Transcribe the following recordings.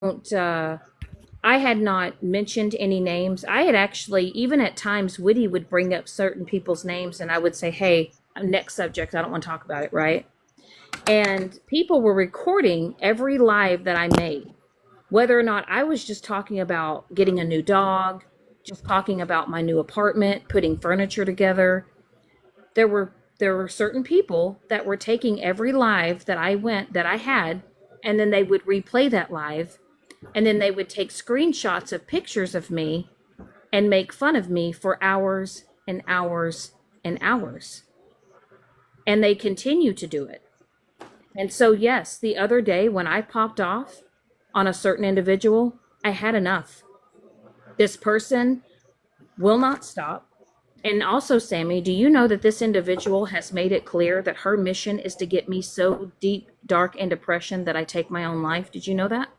don't, I had not mentioned any names. I had actually, even at times, Witty would bring up certain people's names and I would say, hey, next subject, I don't want to talk about it, right? And people were recording every live that I made, whether or not I was just talking about getting a new dog, just talking about my new apartment, putting furniture together. There were certain people that were taking every live that I had, and then they would replay that live, and then they would take screenshots of pictures of me and make fun of me for hours and hours and hours. And they continue to do it. And so, yes, the other day when I popped off on a certain individual, I had enough. This person will not stop. And also, Sammy, do you know that this individual has made it clear that her mission is to get me so deep, dark in depression that I take my own life? Did you know that?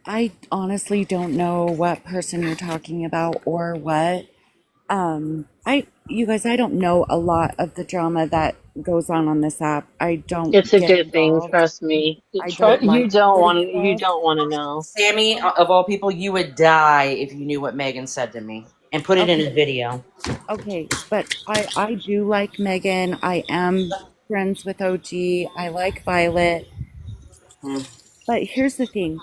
I honestly don't know what person you're talking about or what. I you guys, I don't know a lot of the drama that goes on this app. I don't It's a get good thing, involved. trust me. I don't like You to don't get want to. You involved. don't want to know. Sammy, of all people, you would die if you knew what Megan said to me and put it in a Okay, video. okay, but I do like Megan. I am friends with OG. I like Violet. Hmm. But here's the thing.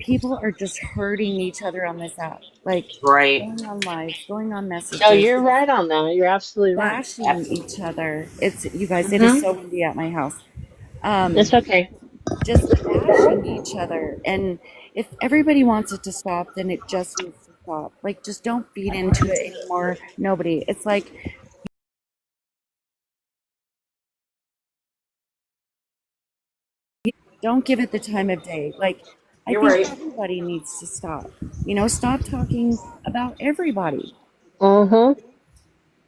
People are just hurting each other on this app. Like Right. going on lives, going on No, messages, you're right on that. You're absolutely right. bashing each Absolutely. other. It's you guys, it is Mm-hmm. so windy at my house. Um, It's okay. just bashing each other. And if everybody wants it to stop, then it just needs to stop. Like just don't feed into it anymore. Nobody. It's like don't give it the time of day. Like I You're think right. everybody needs to stop. Stop talking about everybody. Mm-hmm.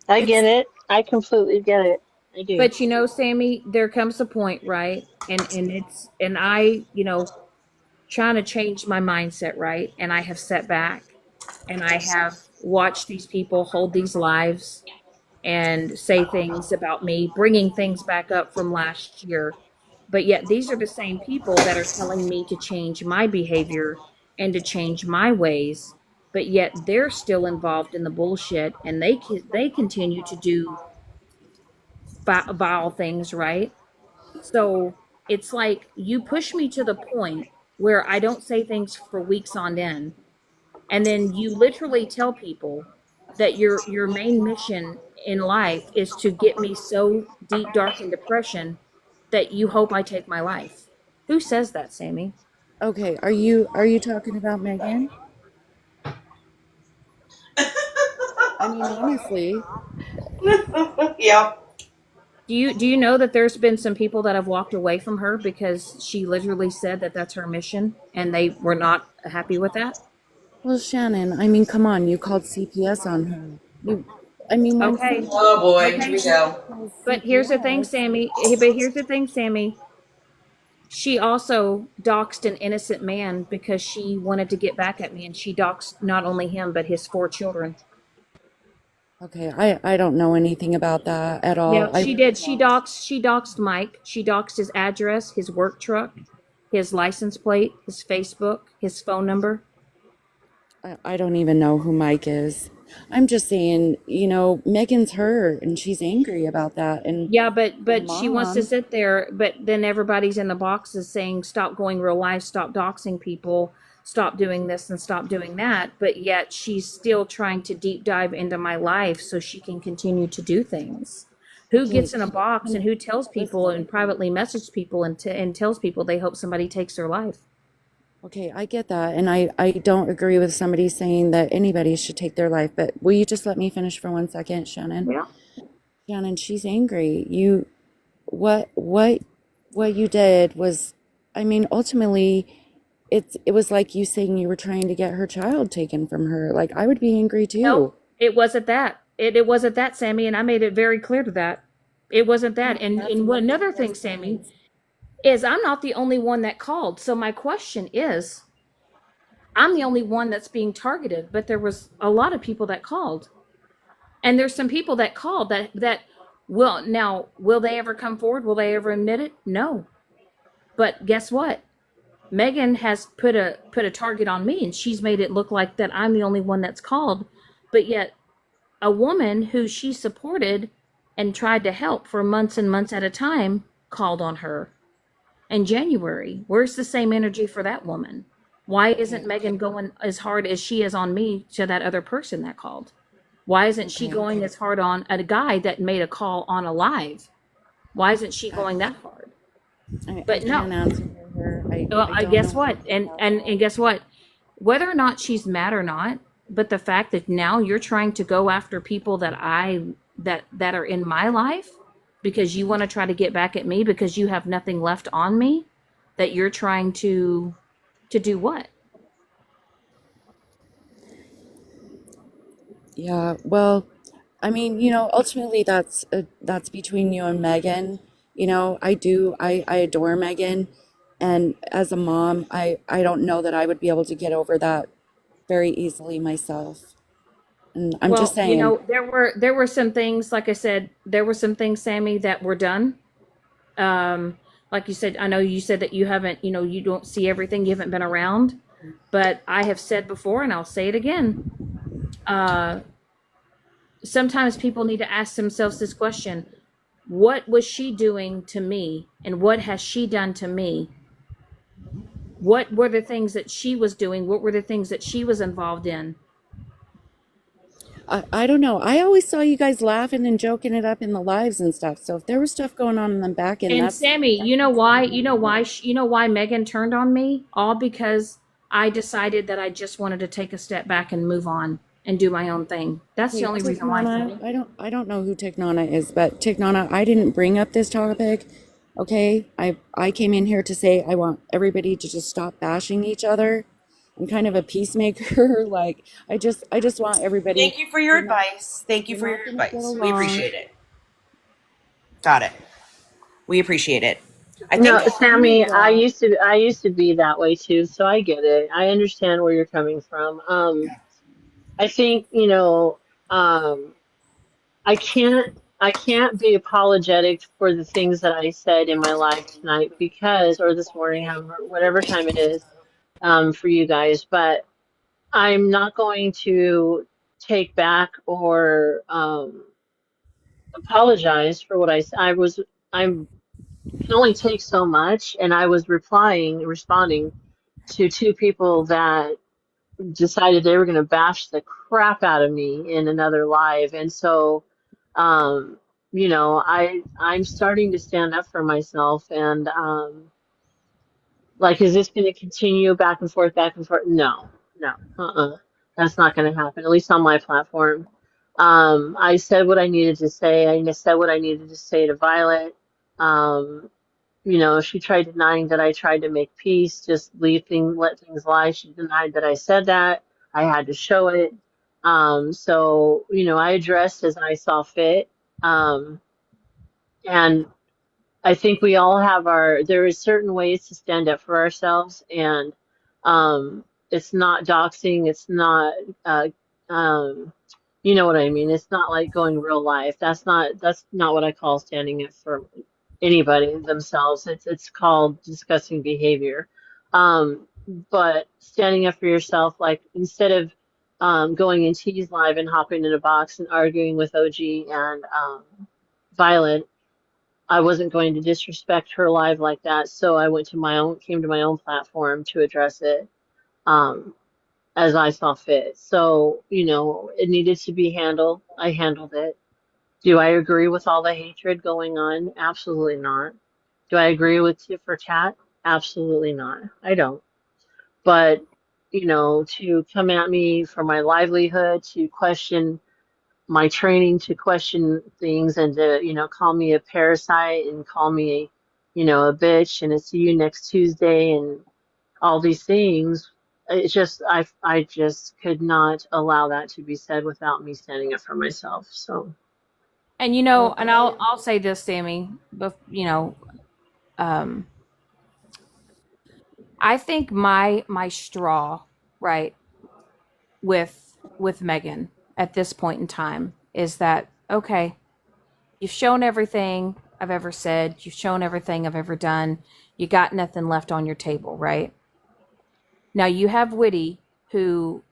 I get It's it. I completely get it. I do. But Sammy, there comes a point, right? And I, trying to change my mindset, right? And I have set back and I have watched these people hold these lives and say things about me, bringing things back up from last year. But yet, these are the same people that are telling me to change my behavior and to change my ways. But yet, they're still involved in the bullshit, and they continue to do vile things, right? So it's like you push me to the point where I don't say things for weeks on end, and then you literally tell people that your main mission in life is to get me so deep dark in depression that you hope I take my life. Who says that, Sammy? okay. Are you talking about Megan? I mean, honestly, Yep. Do you know that there's been some people that have walked away from her because she literally said that that's her mission and they were not happy with that? well, Shannon, I mean, come on, you called CPS on her. I mean, when Okay. somebody Oh boy, here Okay. we go. calls But here's the thing, CPS, Sammy. But here's the thing, Sammy. She also doxed an innocent man because she wanted to get back at me, and she doxed not only him but his 4 children. okay, I don't know anything about that at all. Yeah, I she really did. don't. She doxed Mike. She doxed his address, his work truck, his license plate, his Facebook, his phone number. I don't even know who Mike is. I'm just saying, Megan's her and she's angry about that. And Yeah, her but she wants to mom, sit there, but then everybody's in the boxes saying stop going real life, stop doxing people, stop doing this and stop doing that, but yet she's still trying to deep dive into my life so she can continue to do things. Who okay, gets in a box and who tells people listen, and privately messages people and tells people they hope somebody takes their life? okay, I get that. And I don't agree with somebody saying that anybody should take their life. But will you just let me finish for 1 second, Shannon? Yeah. Shannon, she's angry. What you did was, I mean, ultimately, it was like you saying you were trying to get her child taken from her. Like I would be angry too. Nope, it wasn't that. It wasn't that, Sammy, and I made it very clear to that. It wasn't that. That's And what another thing, CPS Sammy, does. is I'm not the only one that called. So my question is, I'm the only one that's being targeted, but there was a lot of people that called. And there's some people that called that will they ever come forward? Will they ever admit it? No. But guess what? Megan has put a target on me, and she's made it look like that I'm the only one that's called. But yet, a woman who she supported and tried to help for months and months at a time called on her in January. Where's the same energy for that woman? Why isn't Megan going as hard as she is on me to that other person that called? Why isn't she Okay. going as hard on a guy that made a call on a live? Why isn't she going that hard? I But no. can't answer her. Well, I I don't guess know what? And guess what? Whether or not she's mad or not, but the fact that now you're trying to go after people that are in my life because you want to try to get back at me because you have nothing left on me, that you're trying to do what? Yeah, well, I mean, ultimately that's between you and Megan. I adore Megan, and as a mom, I don't know that I would be able to get over that very easily myself. And I'm just Well, saying, there were some things, like I said, there were some things, Sammy, that were done. Like you said, I know you said that you haven't, you don't see everything, you haven't been around, but I have said before, and I'll say it again. Uh, Sometimes people need to ask themselves this question: what was she doing to me, and what has she done to me? What were the things that she was doing? What were the things that she was involved in? I don't know. I always saw you guys laughing and joking it up in the lives and stuff. So if there was stuff going on in the back end, And Sammy, that's you know why Megan turned on me? All because I decided that I just wanted to take a step back and move on and do my own thing. That's the Hey, only reason why, Tignana, Sammy. I don't know who Tignana is, but Tignana, I didn't bring up this topic. Okay? I came in here to say I want everybody to just stop bashing each other. I'm kind of a peacemaker. Like I just want everybody, Thank you for your we're not advice. Thank you we're for not your gonna get advice. We along. appreciate it. Got it. We appreciate it. I think No, Yeah, Sammy, yeah. I used to be that way too, so I get it. I understand where you're coming from. I think, um, I can't be apologetic for the things that I said in my life tonight because, or this morning, however, whatever time it is, for you guys, but I'm not going to take back or apologize for what I'm can only take so much, and I was responding to two people that decided they were going to bash the crap out of me in another live, and so, um, I'm starting to stand up for myself, and like, is this going to continue back and forth, back and forth? No, no, that's not going to happen. At least on my platform. I said what I needed to say. I said what I needed to say to Violet. Um, she tried denying that I tried to make peace, just let things lie. She denied that I said that. I had to show it. So, I addressed as I saw fit. And I think we all have there is certain ways to stand up for ourselves, and it's not doxing, it's not, uh, um, you know what I mean? It's not like going real life. That's not what I call standing up for anybody themselves. It's called discussing behavior. Um, but standing up for yourself, like instead of going in T's live and hopping in a box and arguing with OG and Violet, I wasn't going to disrespect her live like that, so I came to my own platform to address it um, as I saw fit. So, it needed to be handled. I handled it. Do I agree with all the hatred going on? Absolutely not. Do I agree with tit for tat? Absolutely not. I don't. But, to come at me for my livelihood, to question my training, to question things, and to call me a parasite and call me a bitch and a see you next Tuesday and all these things, it's just I just could not allow that to be said without me standing up for myself. So And Well, and I'll say this, Sammy, but um, I think my straw, right, with Megan at this point in time is that okay, you've shown everything I've ever said, you've shown everything I've ever done, you got nothing left on your table, right? Now you have Witty, who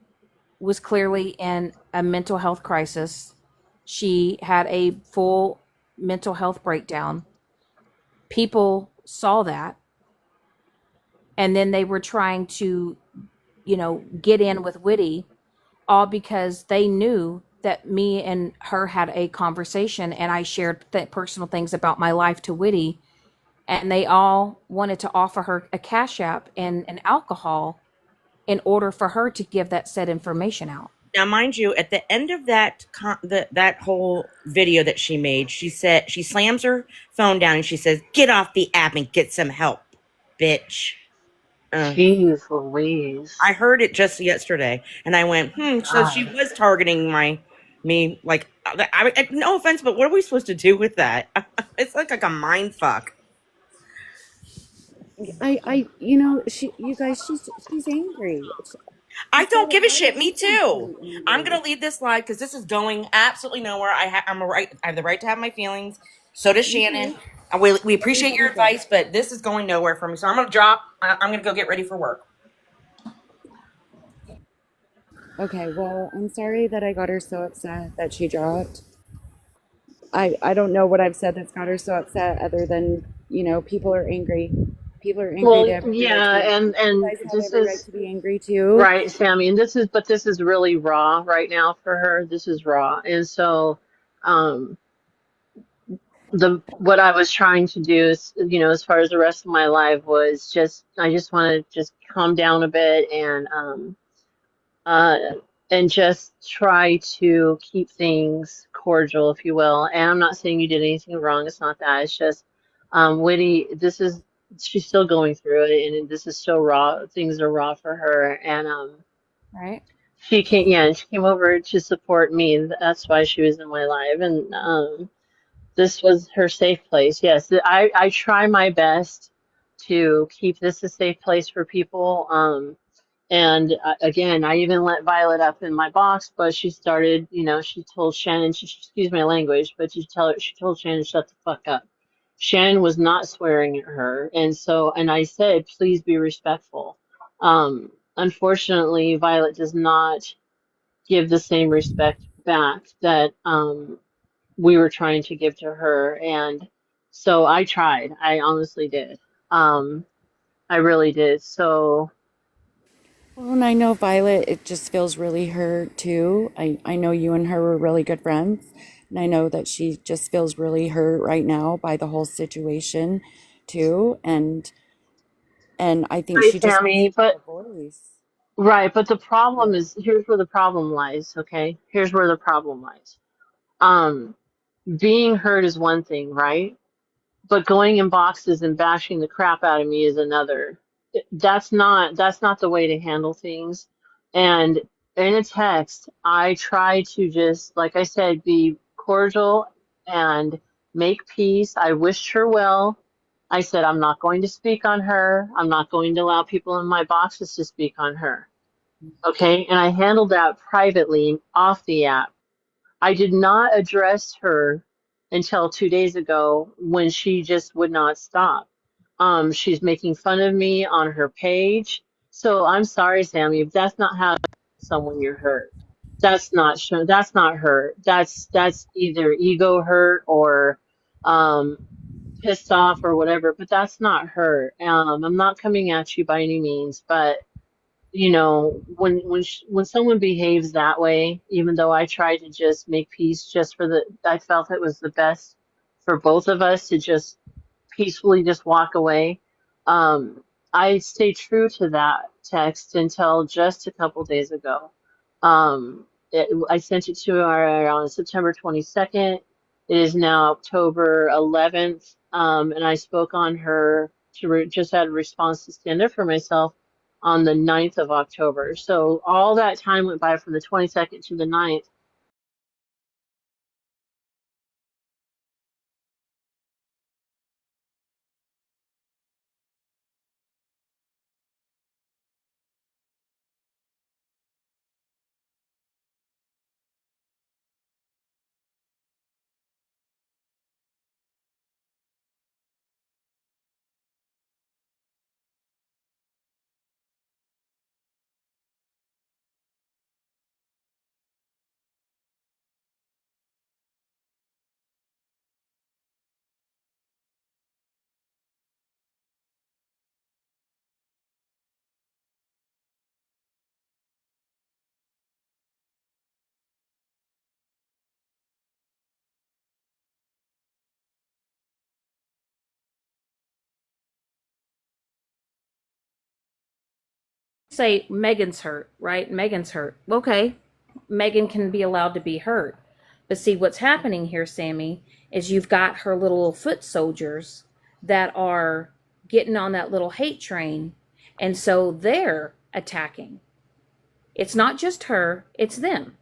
was clearly in a mental health crisis. She had a full mental health breakdown. People saw that, and then they were trying to, get in with Witty, all because they knew that me and her had a conversation and I shared personal things about my life to Witty, and they all wanted to offer her a cash app and an alcohol in order for her to give that said information out. Now, mind you, at the end of that whole video that she made, she said she slams her phone down and she says, "Get off the app and get some help, bitch." Uh, Jeez Louise. I heard it just yesterday, and I went, So she God. was targeting me. Like, no offense, but what are we supposed to do with that? It's like a mind fuck. You guys, she's angry. I She's got don't a give a lot of shit. Me reasons to too. be I'm angry. gonna leave this live because this is going absolutely nowhere. I'm a right. I have the right to have my feelings. So does Me Shannon. too. We appreciate your Everybody does. advice, but this is going nowhere for me. So I'm gonna drop. I'm gonna go get ready for work. Okay, well, I'm sorry that I got her so upset that she dropped. I don't know what I've said that's got her so upset other than, people are angry. People are angry. They Well, have every right to yeah, be angry. You and guys have this every right is to be angry too. right, Sammy, and this is really raw right now for her. This is raw. And so um the what I was trying to do is, as far as the rest of my life was just I just want to just calm down a bit uh, and just try to keep things cordial, if you will. And I'm not saying you did anything wrong. It's not that. It's just Witty. She's still going through it, and this is still raw. Things are raw for her, and Right? she came over to support me. That's why she was in my life, and this was her safe place. Yes, I try my best to keep this a safe place for people. And again, I even let Violet up in my box, but she started, she told Shannon, excuse my language, but she told Shannon, shut the fuck up. Shannon was not swearing at her. And I said, please be respectful. Unfortunately, Violet does not give the same respect back that, we were trying to give to her. And so I tried. I honestly did. Um, I really did. So, Well, and I know Violet, it just feels really hurt too. I know you and her were really good friends. And I know that she just feels really hurt right now by the whole situation too. And I think right, she just wants Sammy, to have but a voice. right, but the problem Yeah. is here's where the problem lies, okay? Here's where the problem lies. Um, Being hurt is one thing, right? But going in boxes and bashing the crap out of me is another. That's not the way to handle things. And in a text, I try to just, like I said, be cordial and make peace. I wished her well. I said I'm not going to speak on her. I'm not going to allow people in my boxes to speak on her. Okay, and I handled that privately off the app. I did not address her until 2 days ago when she just would not stop. She's making fun of me on her page. So I'm sorry, Sammy, if that's not how someone you're hurt. That's not hurt. That's either ego hurt or um pissed off or whatever, but that's not hurt. I'm not coming at you by any means, but when someone behaves that way, even though I tried to just make peace just I felt it was the best for both of us to just peacefully just walk away. I stayed true to that text until just a couple days ago. I sent it to her on September 22nd. It is now October 11th, and I spoke on her just had a response to stand up for myself on the 9th of October. So all that time went by from the 22nd to the 9th. say Megan's hurt, right? Megan's hurt. Okay, Megan can be allowed to be hurt. But see, what's happening here, Sammy, is you've got her little foot soldiers that are getting on that little hate train. And so they're attacking. It's not just her, it's them.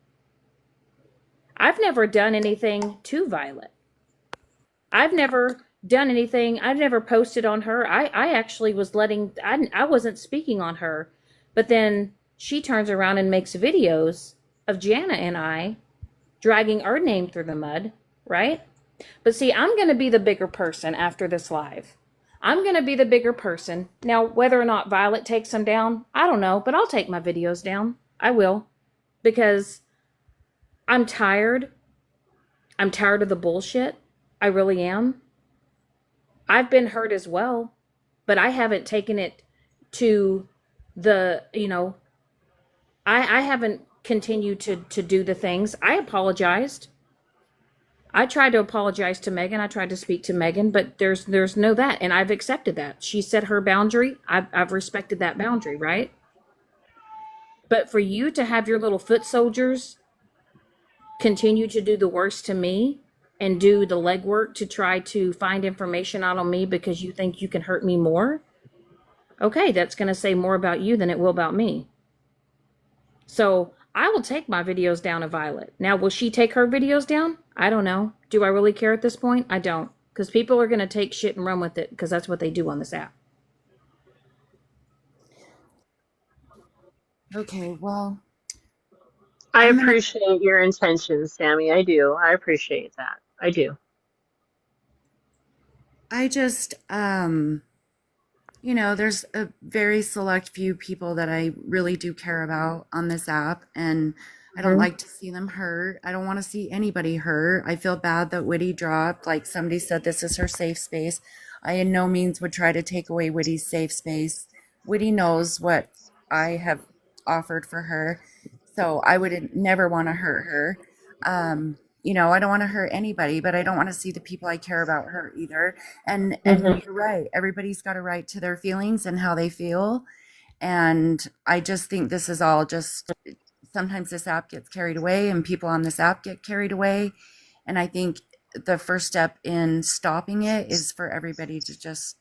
I've never done anything to Violet. I've never done anything. I've never posted on her. I actually was I wasn't speaking on her. But then she turns around and makes videos of Janna and I dragging our name through the mud, right? But see, I'm going to be the bigger person after this live. I'm going to be the bigger person. Now, whether or not Violet takes them down, I don't know, but I'll take my videos down. I will. Because I'm tired. I'm tired of the bullshit. I really am. I've been hurt as well, but I haven't taken it to the, I haven't continued to do the things. I apologized. I tried to apologize to Megan. I tried to speak to Megan, but there's no that, and I've accepted that. She set her boundary. I've respected that boundary, right? But for you to have your little foot soldiers continue to do the worst to me and do the legwork to try to find information out on me because you think you can hurt me more, okay, that's going to say more about you than it will about me. So I will take my videos down to Violet. Now, will she take her videos down? I don't know. Do I really care at this point? I don't. Because people are going to take shit and run with it because that's what they do on this app. Okay, well, I I'm gonna. appreciate your intentions, Sammy. I do. I appreciate that. I do. I just, there's a very select few people that I really do care about on this app, and I don't Hmm. like to see them hurt. I don't want to see anybody hurt. I feel bad that Witty dropped. Like somebody said, this is her safe space. I in no means would try to take away Witty's safe space. Witty knows what I have offered for her, so I would never want to hurt her. I don't want to hurt anybody, but I don't want to see the people I care about hurt either. And Hmm. you're right. Everybody's got a right to their feelings and how they feel. And I just think this is all just sometimes this app gets carried away and people on this app get carried away. And I think the first step in stopping it is for everybody to just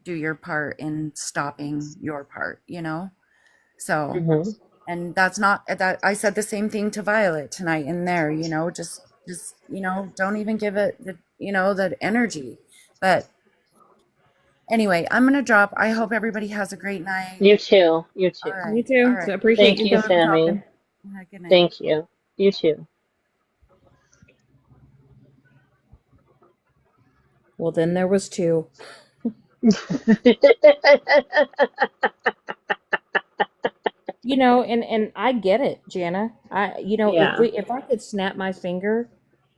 do your part in stopping your part. So, Hmm. and that's not that I said the same thing to Violet tonight in there, just don't even give it the energy. But anyway, I'm gonna drop. I hope everybody has a great night. You too. You All too. Me right. All too. So I right. appreciate Thank you you, coming up and Sammy. talking. Good night. Thank you. You too. Well, then there was two. And I get it, Jana. Yeah. If I could snap my finger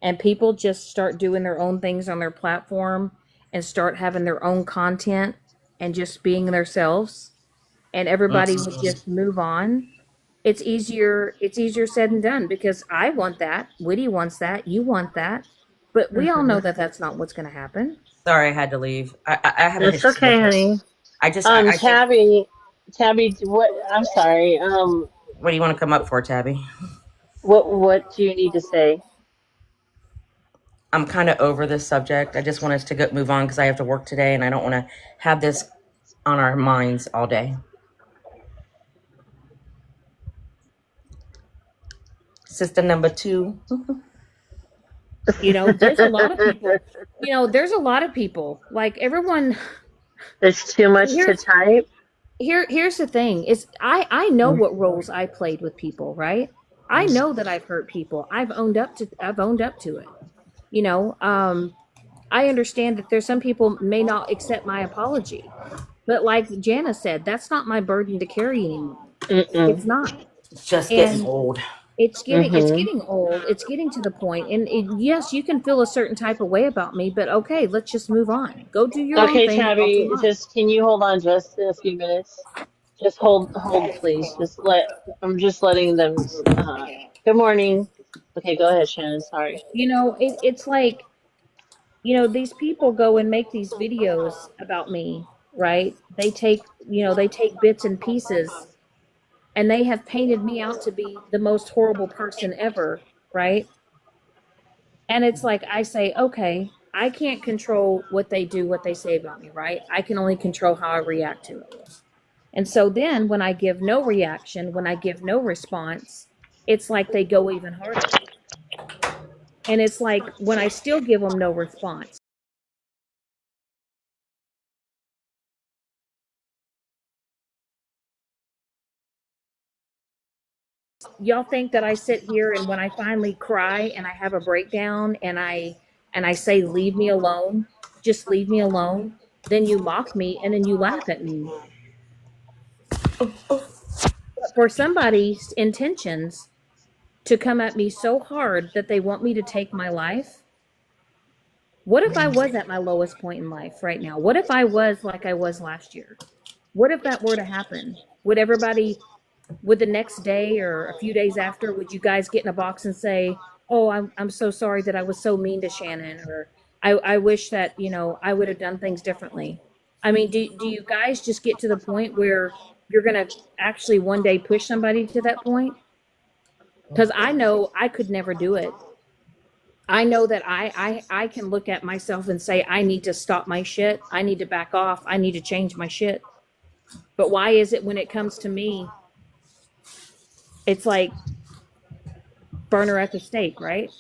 and people just start doing their own things on their platform and start having their own content and just being themselves and everybody would just move on, it's easier said than done because I want that. Witty wants that. You want that. But we all know Mhm. that that's not what's going to happen. Sorry, I had to leave. I have a That's history with okay, her. honey. I think. Tabby, what? I'm sorry. What do you want to come up for, Tabby? what do you need to say? I'm kind of over this subject. I just want us to move on because I have to work today, and I don't want to have this on our minds all day. Sister number two. There's a lot of people. There's a lot of people. Like everyone It's too much to here's type. here's the thing is I know what roles I played with people, right? I know that I've hurt people. I've owned up to it. You know, I understand that there's some people may not accept my apology. But like Jana said, that's not my burden to carry anymore. It's Mm-mm. not. It's just getting And old. it's Mm-hmm. getting old. It's getting to the point. And yes, you can feel a certain type of way about me, but okay, let's just move on. Go do your own Okay, thing and I'll do Tabby, mine. just can you hold on just a few minutes? Just hold, please. I'm just letting them. Good morning. Okay, go ahead, Shannon. Sorry. It's like, these people go and make these videos about me, right? They take bits and pieces and they have painted me out to be the most horrible person ever, right? And it's like I say, okay, I can't control what they do, what they say about me, right? I can only control how I react to it. And so then when I give no reaction, when I give no response, it's like they go even harder. And it's like when I still give them no response, y'all think that I sit here and when I finally cry and I have a breakdown and I say leave me alone, just leave me alone, then you mock me and then you laugh at me. But for somebody's intentions to come at me so hard that they want me to take my life, what if I was at my lowest point in life right now? What if I was like I was last year? What if that were to happen? Would everybody, would the next day or a few days after, would you guys get in a box and say, "Oh, I'm so sorry that I was so mean to Shannon," or I wish that, you know, I would have done things differently. I mean, do you guys just get to the point where you're gonna actually one day push somebody to that point? Because I know I could never do it. I know that I can look at myself and say I need to stop my shit. I need to back off. I need to change my shit. But why is it when it comes to me, it's like burner at the stake, right?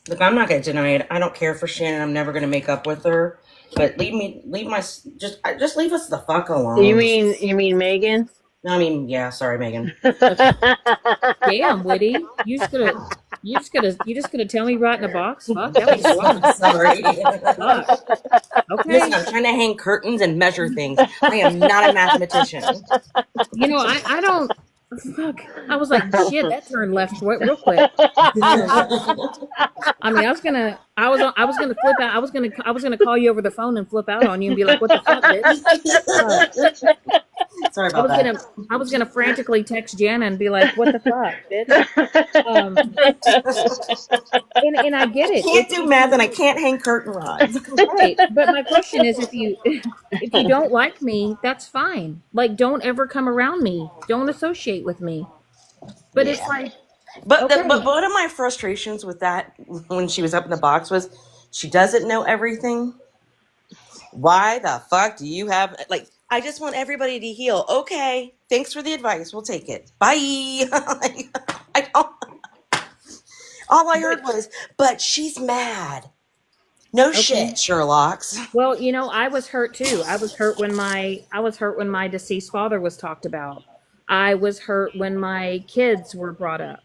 Look, I'm not gonna deny it. I don't care for Shannon. I'm never gonna make up with her. But just leave us the fuck You alone. mean Megan? No, I mean, yeah. Sorry, Megan. Damn, Witty. You just gonna tell me right in a box? Fuck, that was blunt. Sorry. Fuck. Listen, Okay. I'm trying to hang curtains and measure things. I am not a mathematician. You know, I don't fuck. I was like, shit, that turned left real quick. I mean, I was gonna flip out. I was gonna call you over the phone and flip out on you and be like, "What the fuck, bitch?" Sorry about that. I was gonna frantically text Janna and be like, "What the fuck, bitch?" And I get it. Can't do math and I can't hang curtain rods. Right, but my question is, if you don't like me, that's fine. Like, don't ever come around me. Don't associate with me. But it's like, But okay, one of my frustrations with that when she was up in the box was she doesn't know everything. Why the fuck do you have like? I just want everybody to heal. Okay, thanks for the advice. We'll take it. Bye. I don't, all I heard was, but she's mad. No okay. shit, Sherlock's. Well, you know, I was hurt too. I was hurt when my deceased father was talked about. I was hurt when my kids were brought up.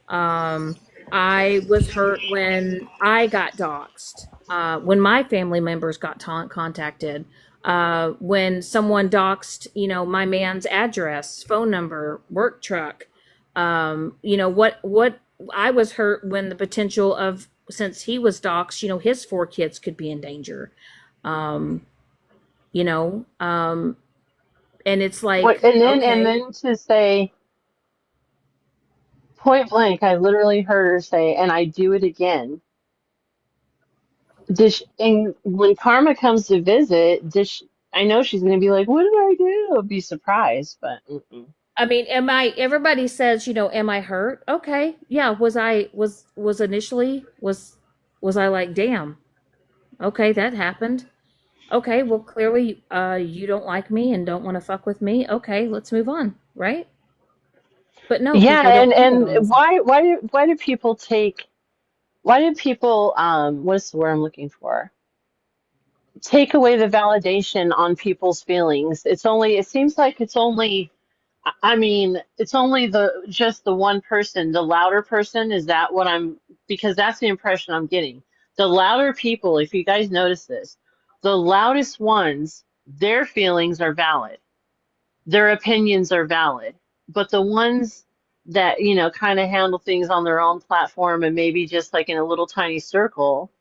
Um, I was hurt when I got doxxed. When my family members got contacted. When someone doxed, you know, my man's address, phone number, work truck. You know, what I was hurt when the potential of, since he was doxxed, you know, his 4 kids could be in danger. Um, you know, and it's What, like, and okay, then to say point blank, I literally heard her say, "And I do it again." And when Karma comes to visit, I know she's going to be like, "What did I do?" I'll be surprised, but mm-mm. I mean, everybody says, you know, am I hurt? Okay. Yeah. Was initially, was I like, damn, okay, that happened. Okay. Well, clearly, you don't like me and don't want to fuck with me. Okay. Let's move on. Right. But no, Yeah, people don't do that on and this app. why do people what's the word I'm looking for? Take away the validation on people's feelings. It seems like it's only, I mean, it's only just the one person, the louder person. Is that what because that's the impression I'm getting. The louder people, if you guys notice this, the loudest ones, their feelings are valid, their opinions are valid, but the ones that, kind of handle things on their own platform and maybe just like in a little tiny circle,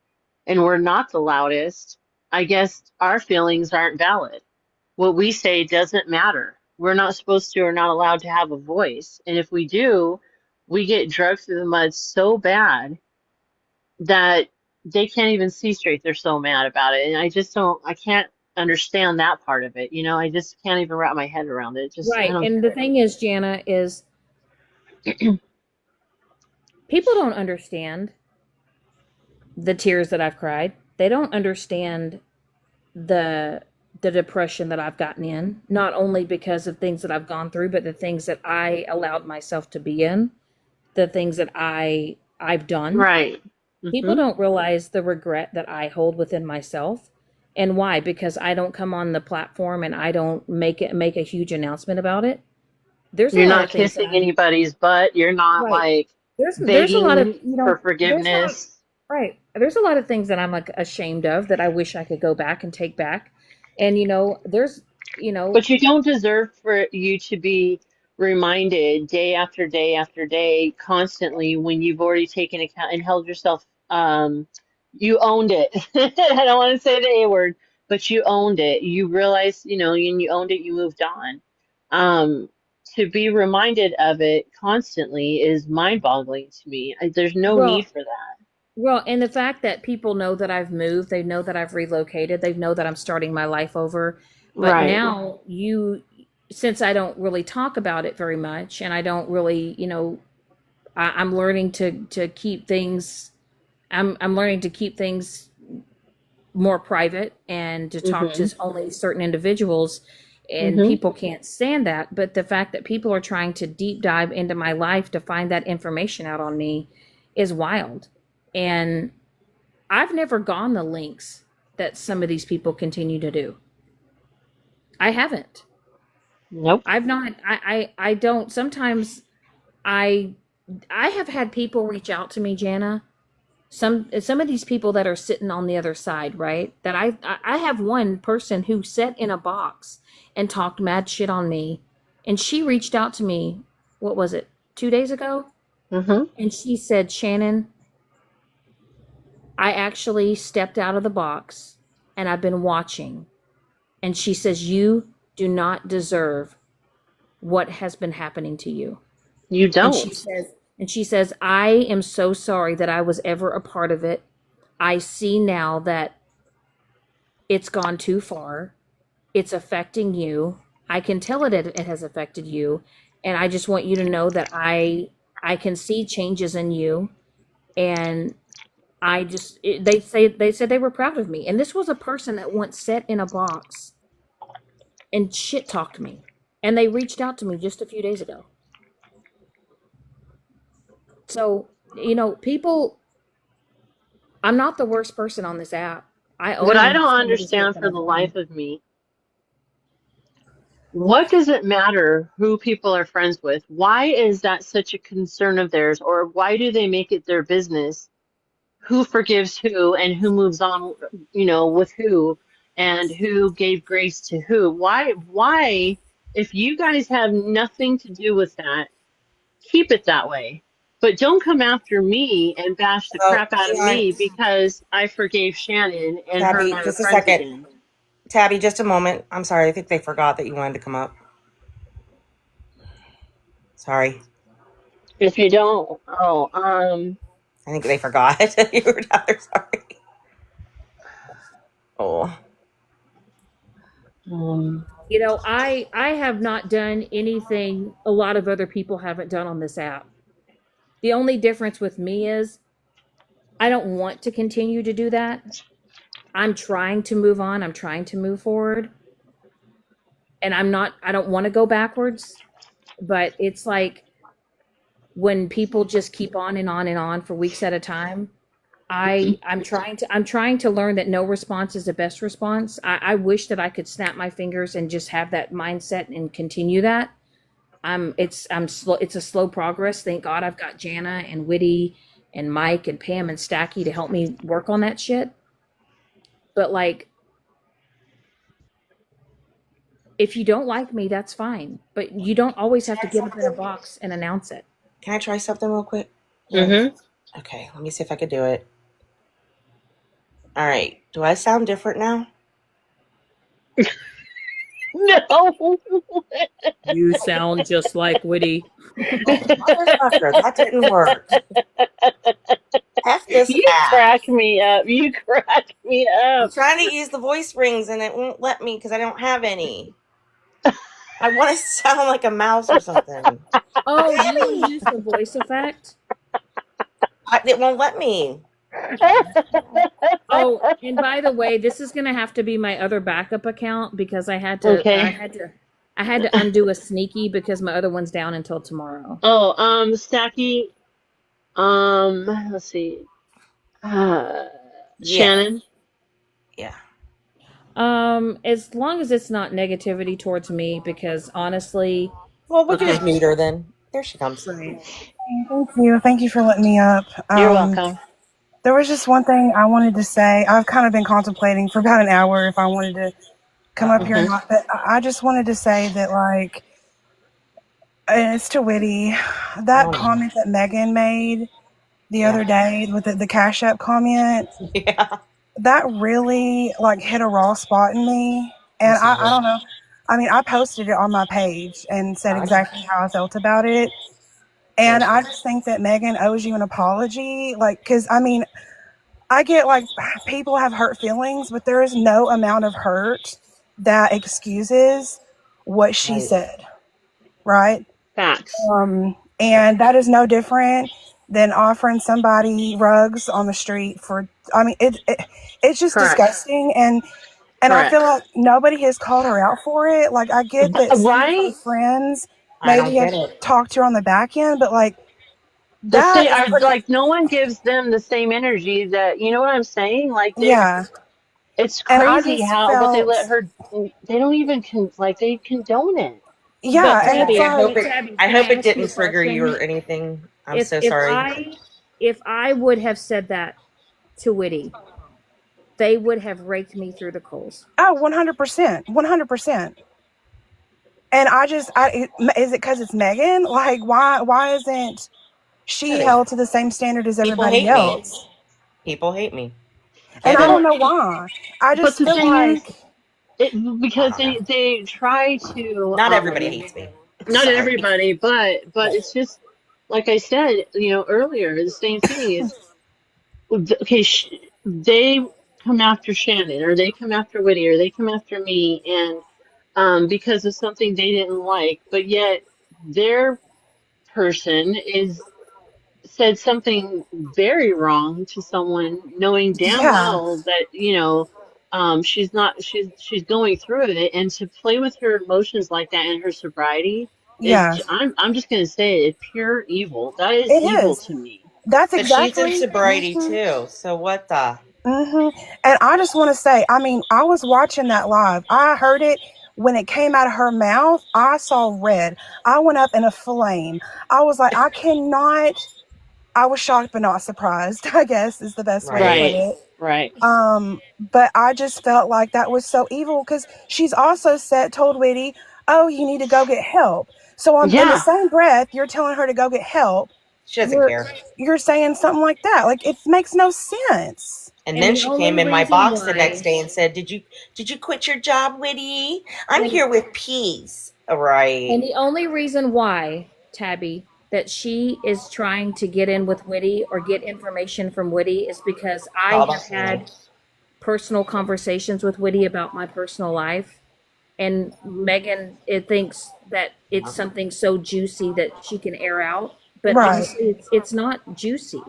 and we're not the loudest, I guess our feelings aren't valid. What we say doesn't matter. We're not supposed to or not allowed to have a voice. And if we do, we get drugged through the mud so bad that they can't even see straight. They're so mad about it. And I just don't, I can't. understand that part of it. I just can't even wrap my head around it. Just I Right. don't And get the it. thing is, Jana, is people don't understand the tears that I've cried. They don't understand the depression that I've gotten in, not only because of things that I've gone through, but the things that I allowed myself to be in, the things that I've done. Right. People Hmm. don't realize the regret that I hold within myself. And why? Because I don't come on the platform and I don't make a huge announcement about it. There's a You're lot not of things that kissing I'm anybody's butt. You're not right. like There's a lot of, begging for there's a lot, forgiveness. right. There's a lot of things that I'm like ashamed of that I wish I could go back and take back. And there's you know But you don't deserve for you to be reminded day after day after day, constantly, when you've already taken account and held yourself. You owned it. I don't want to say the A word, but you owned it. You realized, and you owned it. You moved on. Um, to be reminded of it constantly is mind-boggling to me. There's no need well for that. and the fact that people know that I've moved, they know that I've relocated, they know that I'm starting my life over. But Right. now since I don't really talk about it very much, and I don't really, I'm learning to keep things. I'm learning to keep things more private and to talk to Hmm. only certain individuals, and Hmm. people can't stand that. But the fact that people are trying to deep dive into my life to find that information out on me is wild. And I've never gone the links that some of these people continue to do. I haven't. Nope. I've not. I don't. Sometimes I I have had people reach out to me, Jana. Some of these people that are sitting on the other side, right? That I have one person who sat in a box and talked mad shit on me, and she reached out to me. What was it? 2 days ago, Hmm. and she said, "Shannon, I actually stepped out of the box, and I've been watching." And she says, "You do not deserve what has been happening to you." You And don't. she says, "I am so sorry that I was ever a part of it. I see now that it's gone too far. It's affecting you. I can tell it has affected you, and I just want you to know that I can see changes in you, and they said they were proud of me." And this was a person that once sat in a box and shit talked me. And they reached out to me just a few days ago. So, people, I'm not the worst person on this app. I What I own don't some of the shit understand that for I've the done. life of me, what does it matter who people are friends with? Why is that such a concern of theirs? Or why do they make it their business who forgives who and who moves on, with who, and who gave grace to who? Why, if you guys have nothing to do with that, keep it that way. But don't come after me and bash the Oh, crap out hang of on, me because I forgave Shannon and her and Tabby, I are just a friends second. again. Tabby, just a moment. I'm sorry. I think they forgot that you wanted to come up. Sorry. If you don't, I think they forgot you were down there. Sorry. Oh. um, I have not done anything a lot of other people haven't done on this app. The only difference with me is I don't want to continue to do that. I'm trying to move on. I'm trying to move forward. And I don't want to go backwards, but it's like when people just keep on and on and on for weeks at a time. I'm trying to learn that no response is the best response. I wish that I could snap my fingers and just have that mindset and continue that. I'm slow. It's a slow progress. Thank God I've got Jana and Witty and Mike and Pam and Stacky to help me work on that shit. But like, if you don't like me, that's fine. But you don't always have to get up in a box and announce it. Can I try something real quick? Yeah. mhm. Okay, let me see if I can do it. All right. Do I sound different now? No. You sound just like Witty. Motherfucker, that didn't work. F this You app. crack me up. You crack me I'm up. trying to use the voice rings and it won't let me because I don't have any. I want to sound like a mouse or something. Oh, you want to use the voice effect? It won't let me. Oh, and by the way, this is going to have to be my other backup account because Okay. I had to undo a sneaky because my other one's down until tomorrow. Oh, Stacky. Let's see. Uh, Yeah. Shannon. Yeah. As long as it's not negativity towards me, because honestly, Well, we can Okay. just mute her then. There she comes. right. Thank you. Thank you for letting me up. You're welcome. There was just one thing I wanted to say. I've kind of been contemplating for about an hour if I wanted to come up here or hmm not. But I just wanted to say that, like, and it's to Witty, that Oh, no. comment that Megan made the other day with the Cash App comment, Yeah. that really, like, hit a raw spot in me. I'm And I sorry. don't know. I mean, I posted it on my page and said I know. exactly how I felt about it. And I just think that Megan owes you an apology. Like, because, I mean, I get like people have hurt feelings, but there is no amount of hurt that excuses what she Right. said, right? Facts. And that is no different than offering somebody rugs on the street for. I mean, it's just Correct. disgusting, and I feel Correct. like nobody has called her out for it. Like, I get that some of her Right? friends I don't maybe have get it. talked to her on the back end, but like The that same, is are pretty. like no one gives them the same energy that you know what I'm saying. Like Yeah, it's and I crazy just how what they felt. let her. They don't even like they condone it. But Yeah, and it's Tabby, like. Tabby, I can I hope it ask you a didn't trigger you question? or anything. I'm If so if sorry. I if I would have said that to Witty, they would have raked me through the coals. Oh, 100%. 100%. And is it because it's Megan? Like, why isn't she Yeah, held to the same standard as people everybody hate me. else? People hate me. And Get I it? don't Well, know why. I but just the feel thing is, like, I because don't know. they try to Not everybody hates me. not Sorry. everybody, but it's just like I said, earlier, the same thing is okay. They come after Shannon, or they come after Witty, or they come after me, and because of something they didn't like, but yet their person is said something very wrong to someone, knowing damn yeah, well that she's not she's going through it, and to play with her emotions like that in her sobriety is yeah, I'm just gonna say it's pure evil. That is it evil is. to me. That's But she's in exactly. sobriety too. So what the? And I just want to say, I mean, I was watching that live. I heard it when it came out of her mouth. I saw red. I went up in a flame. I was like, I cannot. I was shocked but not surprised, I guess is the best way to put Right. Right, it. right. But I just felt like that was so evil because she's also told Witty, oh, you need to go get help. So in the Yeah. same breath, you're telling her to go get help. She doesn't You're care. you're saying something like that. Like, it makes no sense. And And then the she only came in my reason box the next why day and said, "Did you quit your job, Witty? I'm and here with peace." Right. and the only reason why, Tabby, that she is trying to get in with Witty or get information from Witty is because It's I all have about Shannon. had personal conversations with Witty about my personal life. And Megan, it thinks that it's something so juicy that she can air out. But Right. honestly, it's not juicy.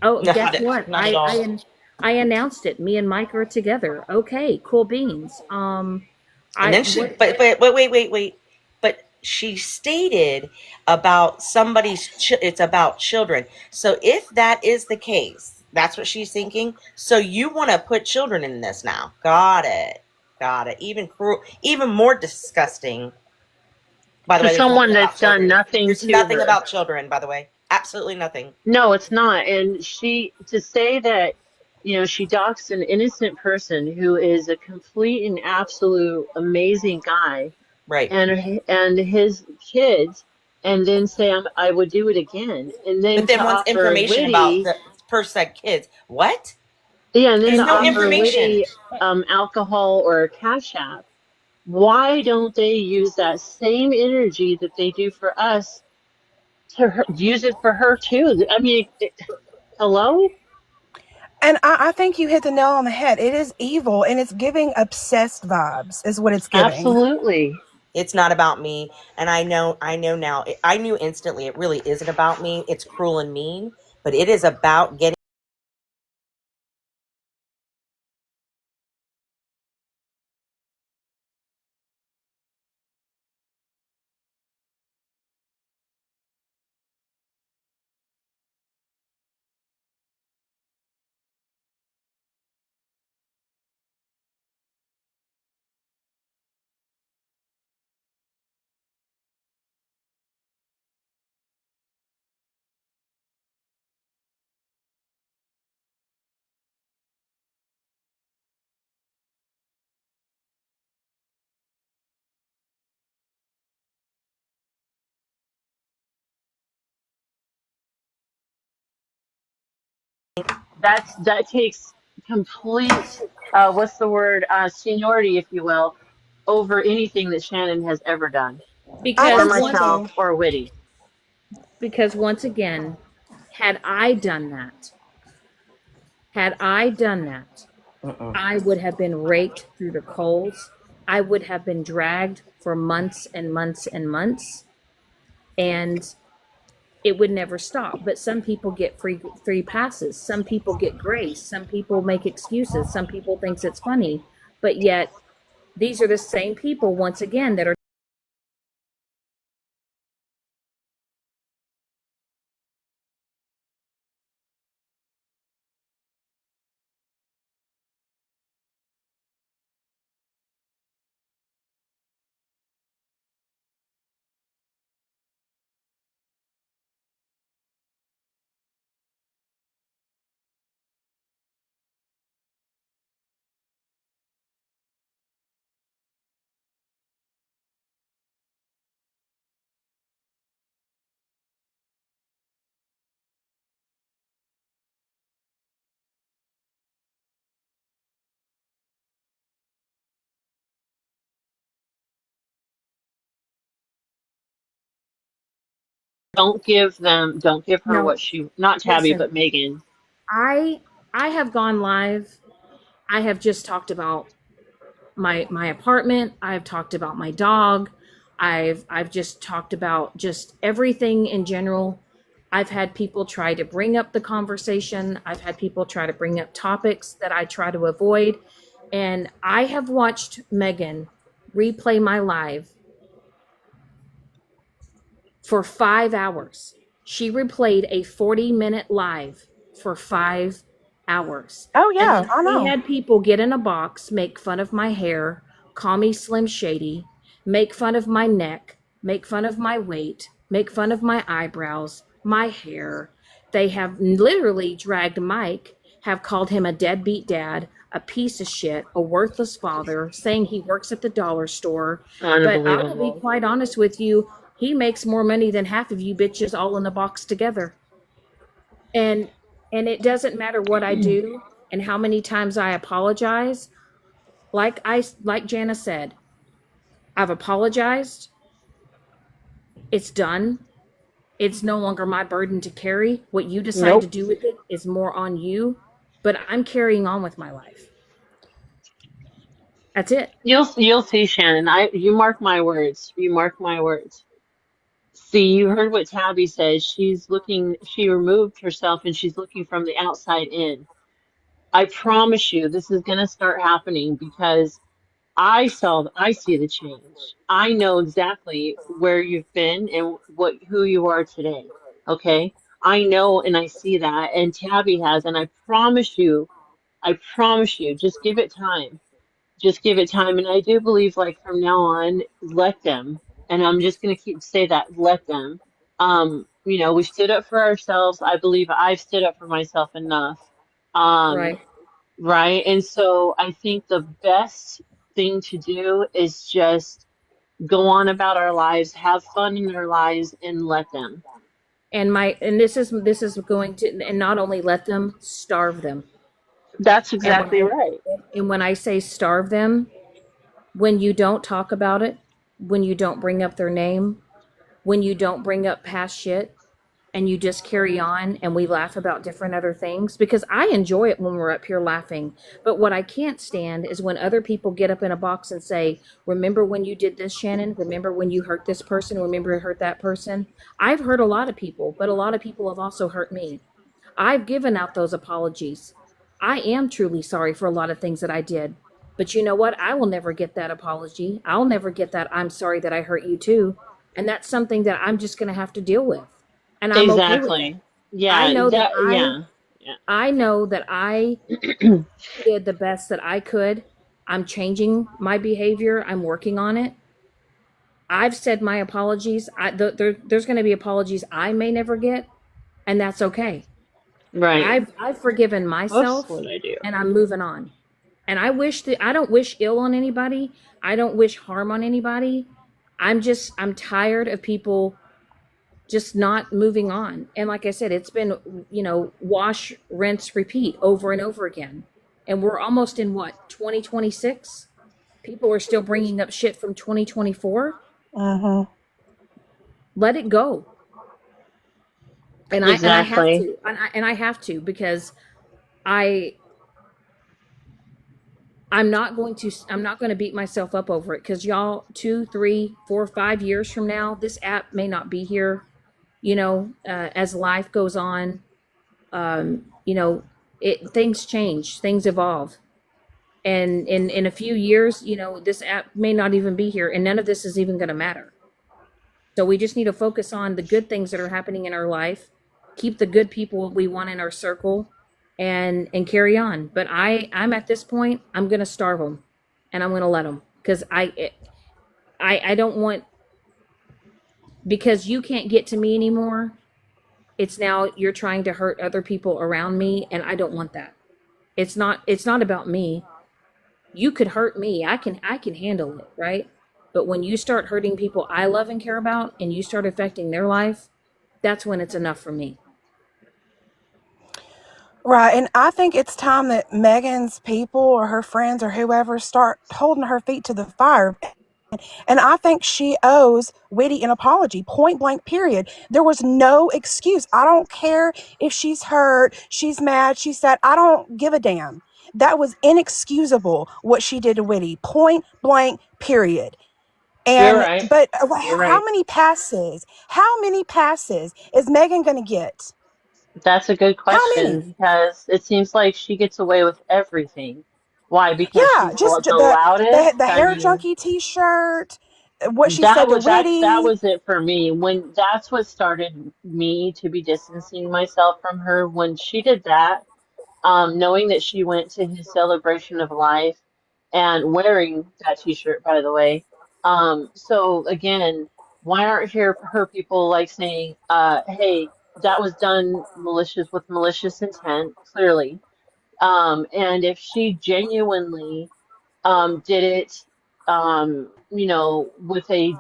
Oh, No, guess what? not at all. I announced it. Me and Mike are together. Okay, cool beans. And I then she, what but wait. But she stated about it's about children. So if that is the case, that's what she's thinking. So you want to put children in this now? Got it. Got it. Even cruel, even more disgusting. By the To way, there's someone nothing that's about done children. nothing There's to nothing her. about children, by the way. Absolutely nothing. No, it's not. And she to say that, she doxed an innocent person who is a complete and absolute amazing guy Right. and his kids, and then say I would do it again, and then But to then wants offer information about Witty, the person kids. What? yeah, and then There's to no offer information. Witty alcohol or a cash app. Why don't they use that same energy that they do for us use it for her too? I mean, hello? And I think you hit the nail on the head. It is evil and it's giving obsessed vibes, is what it's giving. Absolutely. It's not about me, and I know now. I knew instantly it really isn't about me. It's cruel and mean, but it is about getting. That takes complete what's the word, seniority, if you will, over anything that Shannon has ever done, I or Because think so once myself, too. or Witty. because once again, had I done that, had I done that, Mm-mm. I would have been raked through the coals. I would have been dragged for months and months and months, and it would never stop. But some people get free passes. Some people get grace. Some people make excuses. Some people thinks it's funny. But yet these are the same people once again that are Don't give her no, what she, not Tabby, listen, but Megan. I I have gone live. I have just talked about my apartment. I've talked about my dog. I've just talked about just everything in general. I've had people try to bring up the conversation. I've had people try to bring up topics that I try to avoid. And I have watched Megan replay my live for 5 hours. She replayed a 40-minute live for 5 hours. Oh And yeah, then I she know. had people get in a box, make fun of my hair, call me Slim Shady, make fun of my neck, make fun of my weight, make fun of my eyebrows, my hair. They have literally dragged Mike, have called him a deadbeat dad, a piece of shit, a worthless father, saying he works at the dollar store. But I will be Unbelievable. quite honest with you, he makes more money than half of you bitches all in the box together. And it doesn't matter what I do and how many times I apologize. Like Jana said, I've apologized. It's done. It's no longer my burden to carry. What you decide to Nope. do with it is more on you, but I'm carrying on with my life. That's it. You'll see, Shannon. You mark my words. You mark my words. See, you heard what Tabby says. She removed herself and she's looking from the outside in. I promise you this is going to start happening because I see the change. I know exactly where you've been and who you are today. Okay? I know and I see that, and Tabby has, and I promise you, just give it time. Just give it time. And I do believe, like, from now on, let them. And I'm just going to keep say that, let them. We stood up for ourselves. I believe I've stood up for myself enough. Um, Right. right. And so I think the best thing to do is just go on about our lives, have fun in their lives, and let them. And this is going to, and not only let them, starve them. That's And when exactly I right. and when I say starve them, when you don't talk about it, when you don't bring up their name, when you don't bring up past shit, and you just carry on and we laugh about different other things, because I enjoy it when we're up here laughing. But what I can't stand is when other people get up in a box and say, remember when you did this, Shannon? Remember when you hurt this person? Remember you hurt that person? I've hurt a lot of people, but a lot of people have also hurt me. I've given out those apologies. I am truly sorry for a lot of things that I did. But you know what? I will never get that apology. I'll never get that I'm sorry that I hurt you too. And that's something that I'm just going to have to deal with. And I'm okay with it. Exactly. I Yeah, know that that, yeah. Yeah. I know that I did the best that I could. I'm changing my behavior. I'm working on it. I've said my apologies. There's going to be apologies I may never get, and that's okay. Right. I've forgiven That's myself, what I do. and I'm moving on. And I don't wish ill on anybody. I don't wish harm on anybody. I'm tired of people just not moving on. And like I said, it's been, wash, rinse, repeat over and over again. And we're almost in what, 2026? People are still bringing up shit from 2024. Mm-hmm. Let it go. And I have Exactly. to. And I have to, because I I'm not going to beat myself up over it, because y'all, 2, 3, 4, 5 years from now, this app may not be here. As life goes on, um, you know, things change, things evolve, and in a few years, this app may not even be here, and none of this is even going to matter. So we just need to focus on the good things that are happening in our life, keep the good people we want in our circle, and carry on. But I'm at this point, I'm going to starve them, and I'm going to let them, because I don't want, because you can't get to me anymore. It's now you're trying to hurt other people around me, and I don't want that. It's not about me. You could hurt me. I can handle it, right? But when you start hurting people I love and care about, and you start affecting their life, that's when it's enough for me. Right. And I think it's time that Megan's people or her friends or whoever start holding her feet to the fire. And I think she owes Witty an apology, point blank, period. There was no excuse. I don't care if she's hurt, she's mad, she's sad. I don't give a damn. That was inexcusable what she did to Witty, point blank, period. You're And, right. but You're how right. many passes? How many passes is Megan going to get? That's a good How question, many? because it seems like she gets away with everything. Why? Because Yeah, she's just the the loudest. the I hair mean, junkie T-shirt, what she said to that Witty. was it for me. When that's what started me to be distancing myself from her. When she did that, knowing that she went to his celebration of life and wearing that t-shirt, by the way. So again, why aren't her people like saying, hey, that was done with malicious intent, clearly. And if she genuinely did it, with a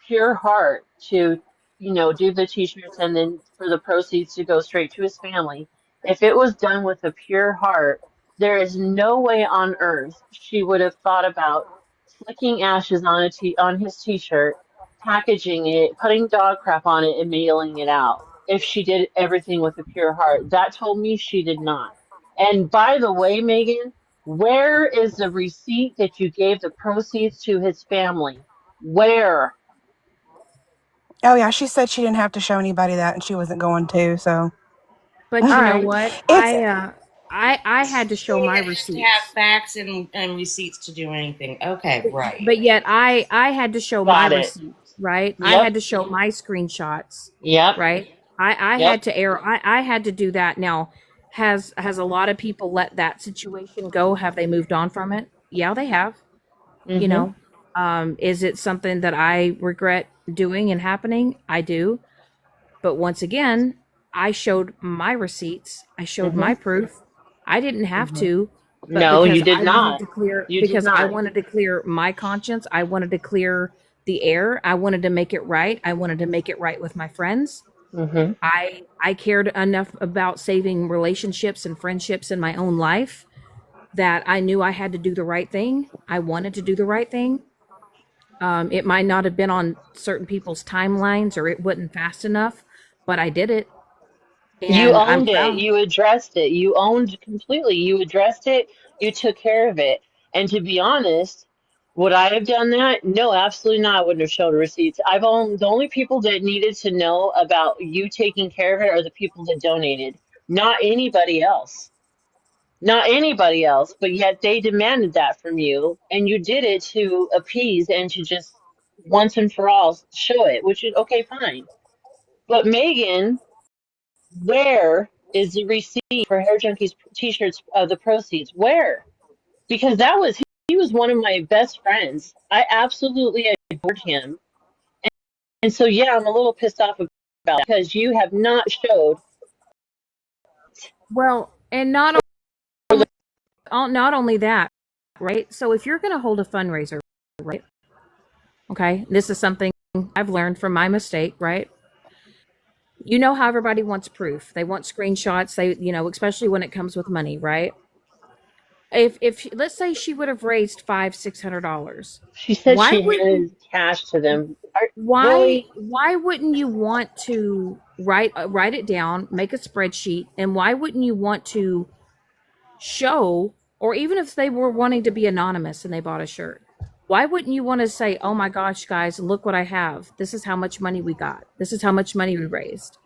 pure heart to, do the t-shirts and then for the proceeds to go straight to his family. If it was done with a pure heart, there is no way on earth she would have thought about flicking ashes on his t-shirt, packaging it, putting dog crap on it, and mailing it out. If she did everything with a pure heart, that told me she did not. And by the way, Megan, where is the receipt that you gave the proceeds to his family? Where? Oh yeah, she said she didn't have to show anybody that, and she wasn't going to. So But All you know right. what? it's I had to show Saying my that you have to have receipts. facts and receipts to do anything. Okay, right. But yet I had to show my Got it. receipts, right? I Yep. had to show my screenshots, Yep. right? I Yep. had to I had to do that. Now, has a lot of people let that situation go? Have they moved on from it? Yeah, they have. You Mm-hmm. know, is it something that I regret doing and happening? I do. But once again, I showed my receipts. I showed Mm-hmm. my proof. I didn't have Mm-hmm. to, but No, you did not. You did because I not. wanted to clear my conscience, I wanted to clear the air. I wanted to make it right. I wanted to make it right with my friends. Mm-hmm. I cared enough about saving relationships and friendships in my own life that I knew I had to do the right thing. I wanted to do the right thing. It might not have been on certain people's timelines, or it wasn't fast enough, but I did it. You And I'm owned it. proud. You addressed it. You owned completely. You addressed it. You took care of it. And to be honest, would I have done that? No, absolutely not. I wouldn't have showed receipts. I've owned the only people that needed to know about you taking care of it are the people that donated, not anybody else. Not anybody else, but yet they demanded that from you, and you did it to appease and to just once and for all show it, which is okay, fine. But Megan, where is the receipt for Hair Junkies t-shirts of the proceeds? Where? Because that was he was one of my best friends. I absolutely adored him. And so yeah, I'm a little pissed off about it because you have not showed Well, and not only that, right? So if you're going to hold a fundraiser, right? Okay, this is something I've learned from my mistake, right? You know how everybody wants proof. They want screenshots. They, especially when it comes with money, right? If let's say she would have raised $500-600, she said why she wouldn't handed cash to them. why Really? why wouldn't you want to write it down, make a spreadsheet, and why wouldn't you want to show, or even if they were wanting to be anonymous and they bought a shirt, why wouldn't you want to say, oh my gosh, guys, look what I have. This is how much money we got. This is how much money we raised.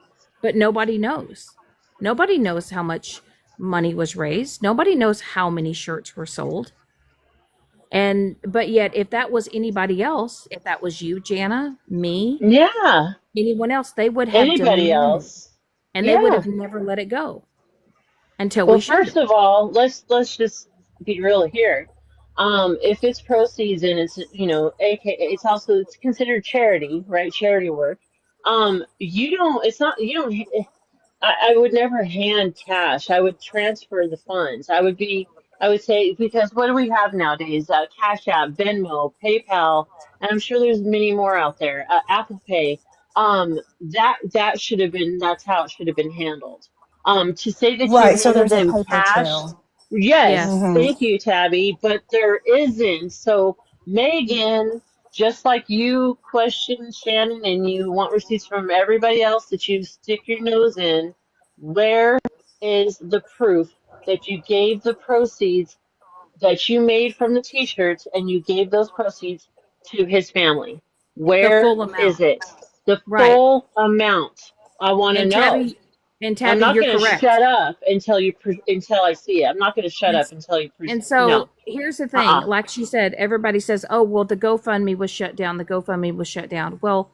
But nobody knows. Nobody knows how much money was raised. Nobody knows how many shirts were sold. And but yet if that was anybody else, if that was you, Jana, me, Yeah. anyone else, they would have Anybody demanded, else? and they would Yeah. have never let it go until Well, we showed first it. of all, let's just be real here. If it's proceeds and it's it's also it's considered charity, right? Charity work. You don't. It's not. You don't. I would never hand cash. I would transfer the funds. I would say, because what do we have nowadays? Cash App, Venmo, PayPal, and I'm sure there's many more out there. Apple Pay. That should have been, that's how it should have been handled. To say that you Right. So handed there's a them paper cash, trail. yes, Yes. Hmm. thank you, Tabby, but there isn't. So, Megan, just like you question Shannon and you want receipts from everybody else that you stick your nose in, where is the proof that you gave the proceeds that you made from the t-shirts and you gave those proceeds to his family? The Where full is amount. it? The Right. full amount. I want to And know. Tabby, and I'm Tabby, not you're going to shut correct. up until until I see it. I'm not going to shut And up until you and no. so here's the thing. Uh-uh. Like she said, everybody says, "Oh, well, the GoFundMe was shut down. The GoFundMe was shut down." Well,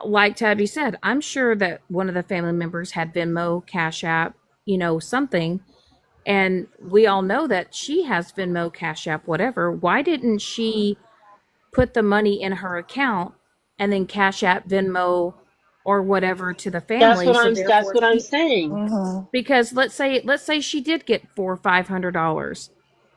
like Tabby said, I'm sure that one of the family members had Venmo, Cash App, something. And we all know that she has Venmo, Cash App, whatever. Why didn't she put the money in her account and then Cash App, Venmo, or whatever to the family? So That's therefore what I'm she, saying. Hmm. because let's say she did get $400 or $500.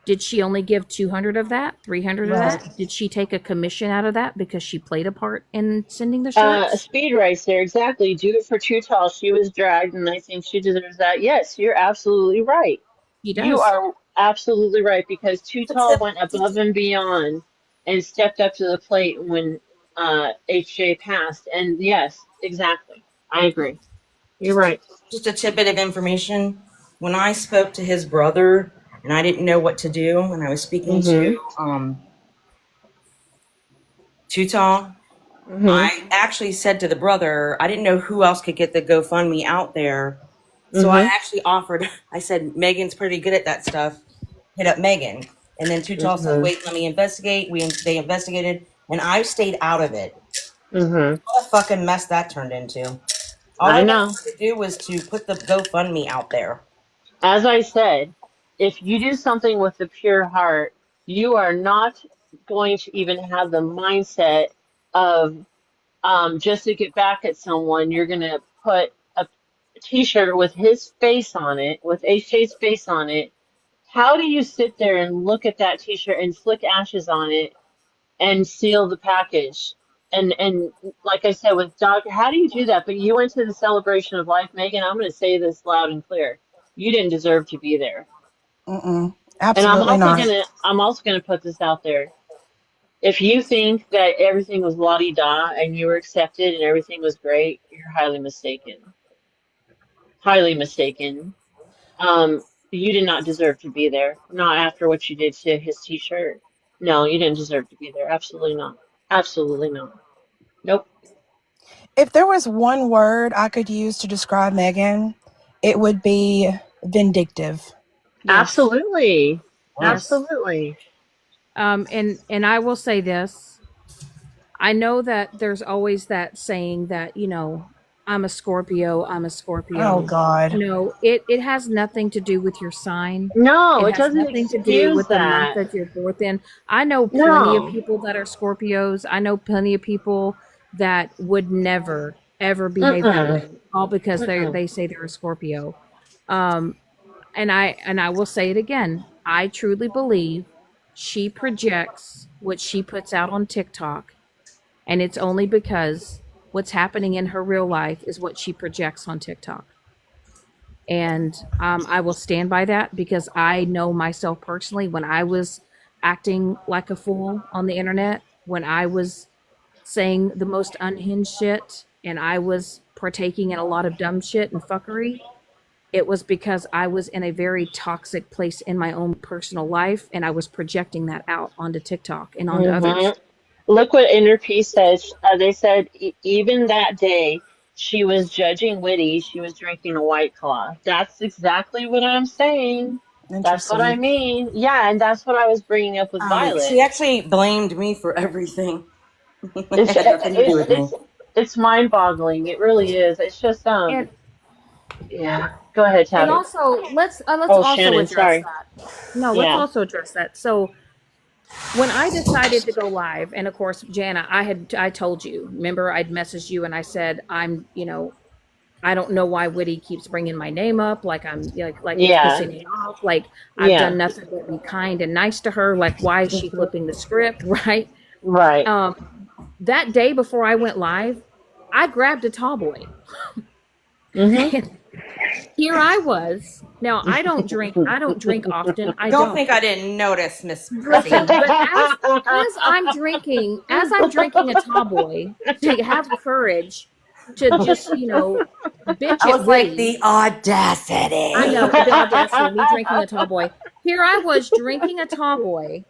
Did she only give 200 of that, 300 of Right. that? Did she take a commission out of that because she played a part in sending the shirts? Speed race there, exactly. Do it for Too Tall. She was dragged, and I think she deserves that. Yes, you're absolutely right. She You does. are absolutely right because Too Tall went above and beyond and stepped up to the plate when HJ passed. And yes, exactly. I agree. You're right. Just a tidbit of information. When I spoke to his brother and I didn't know what to do, and I was speaking to Mm-hmm. Tutal, Mm-hmm. I actually said to the brother, I didn't know who else could get the GoFundMe out there. So I Mm-hmm. actually offered, I said, Megan's pretty good at that stuff. Hit up Megan. And then Tutal said, Mm-hmm. wait, let me investigate. They investigated, and I stayed out of it. Mm-hmm. What a fucking mess that turned into. All I I know. wanted to do was to put the GoFundMe out there. As I said, if you do something with a pure heart, you are not going to even have the mindset of just to get back at someone, you're going to put a t-shirt with his face on it, with HJ's face on it. How do you sit there and look at that t-shirt and flick ashes on it and seal the package? And like I said with Doc, how do you do that? But you went to the celebration of life, Megan. I'm going to say this loud and clear. You didn't deserve to be there. Mm-mm. And Absolutely not. I'm also gonna put this out there. If you think that everything was la-di-da and you were accepted and everything was great, you're highly mistaken. highly mistaken. You did not deserve to be there. Not after what you did to his t-shirt. No, you didn't deserve to be there. Absolutely not. Absolutely not. Nope. If there was one word I could use to describe Megan, it would be vindictive. Yes. Absolutely. Yes. Absolutely. And I will say this. I know that there's always that saying that, I'm a Scorpio, I'm a Oh Scorpio. God. No, it has nothing to do with your sign. No, It it has doesn't nothing to do excuse with the month that. that you're born in. I know plenty of No. people that are Scorpios. I know plenty of people that would never ever behave that Mm-mm. way, all because Mm-mm. they say they're a Scorpio. Um, and I will say it again. I truly believe she projects what she puts out on TikTok, and it's only because what's happening in her real life is what she projects on TikTok. And I will stand by that because I know myself personally when I was acting like a fool on the internet, when I was saying the most unhinged shit, and I was partaking in a lot of dumb shit and fuckery. It was because I was in a very toxic place in my own personal life, and I was projecting that out onto TikTok and onto Hmm. others. Look what Inner Peace says. They said even that day she was judging Witty, she was drinking a White Claw. That's exactly what I'm saying. That's what I Interesting. mean. Yeah, and that's what I was bringing up with She Violet. actually blamed me for everything. It It's had nothing to do it's with me. it's it's mind-boggling. It really is. It's just And yeah. Go ahead, and Tabby. also let's Oh, also Shannon, address sorry. that. No, let's Yeah. also address that. So when I decided to go live, and of course, Jana, I told you. Remember, I'd messaged you and I said I don't know why Witty keeps bringing my name up, like like it's Yeah. pissing me off. Like I've done Yeah. nothing but be kind and nice to her. Like why is she Hmm. flipping the script, right? Right. Um, that day before I went live, I grabbed a tall boy. Hmm. And here I was. Now I don't drink. I don't drink often. I Don't don't. think I didn't notice, Miss Pussy. Listen, but as I'm drinking a tall boy to have courage to just bitch I at was like, Witty. the I audacity. know the audacity of me drinking a tall boy. Here I was drinking a tall boy,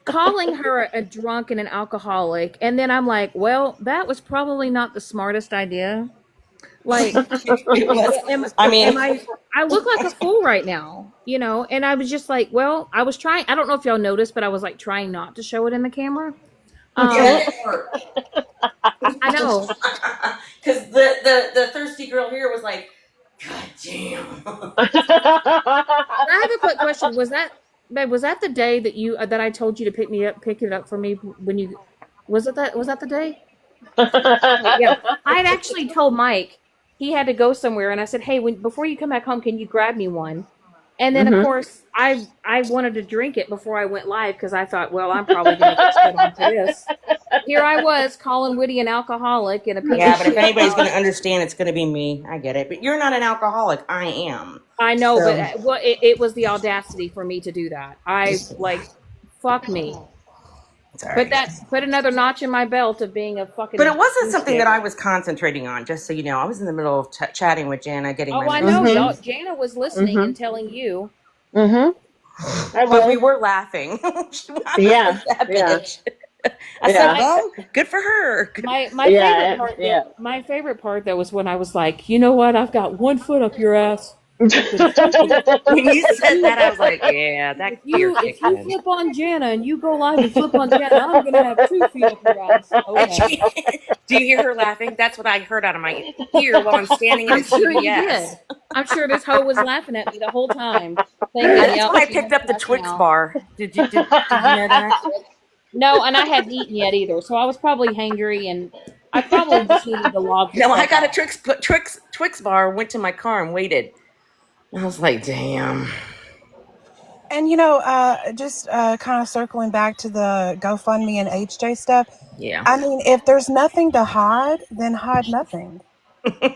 calling her a drunk and an alcoholic, and then I'm like, well, that was probably not the smartest idea. Like, It was. am I am mean, I look like a fool right now, and I was just like, well, I was trying. I don't know if y'all noticed, but I was like trying not to show it in the camera. yeah, Um, it hurt. I know. Because the thirsty girl here was like, God damn. I have a quick question. Was that, babe? Was that the day that I told you to pick it up for me when you? Was that the day? Okay, yeah. I had actually told Mike he had to go somewhere, and I said, "Hey, before you come back home, can you grab me one?" And then, of Hmm. course, I wanted to drink it before I went live because I thought, well, I'm probably going to get spit on for this. Here I was calling Witty an alcoholic and a piece of Yeah, but if shit anybody's about. going to understand, it's going to be me. I get it. But you're not an alcoholic. I am. I know, but So, it was the audacity for me to do that. I like, fuck me. Put sorry. another notch in my belt of being a But fucking it wasn't douche something that I cake. was concentrating on, just so you know. I was in the middle of chatting with Jana, getting my Oh, I know, Hmm. y'all. medicine. Jana was listening Hmm. and telling you. Hmm. I But we was. were laughing. I was Yeah. like, that Yeah. bitch. I said, Yeah. My well, good for her. Good. my favorite Yeah. part Yeah. though. My favorite part though was when I was like, you know what? I've got one foot up your ass. But When you if said you that, I was like, yeah, that fear if kicked you in. flip on Jana and you go live and flip on Jana, I'm gonna have 2 feet up your ass. And Okay, she, do you hear her laughing? That's what I heard out of my ear while I'm standing at a I'm sure you CVS. did. I'm sure this hoe was laughing at me the whole time, thinking, That's "Yep, when I she picked knows up the best Twix now." bar. Did you know that? No, and I hadn't eaten yet either, so I was probably hangry, and I probably just needed to log the No, I fuck got a off. Twix bar. Went to my car and waited. I was like, damn. And just kind of circling back to the GoFundMe and HJ stuff. Yeah. I mean, if there's nothing to hide, then hide nothing.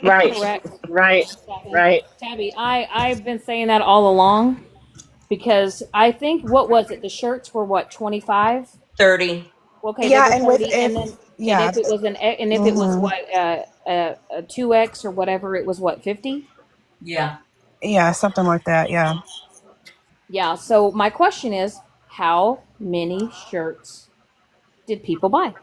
Right. Correct, Right. Tabby. Right. Tabby, I've been saying that all along because I think what was it? The shirts were what 25. 30. Okay, they Yeah, were and with 30, and if then yeah, if it was hmm what a 2x or whatever, it was what 50. Yeah. Yeah, something like that. Yeah. Yeah. So my question is, how many shirts did people buy?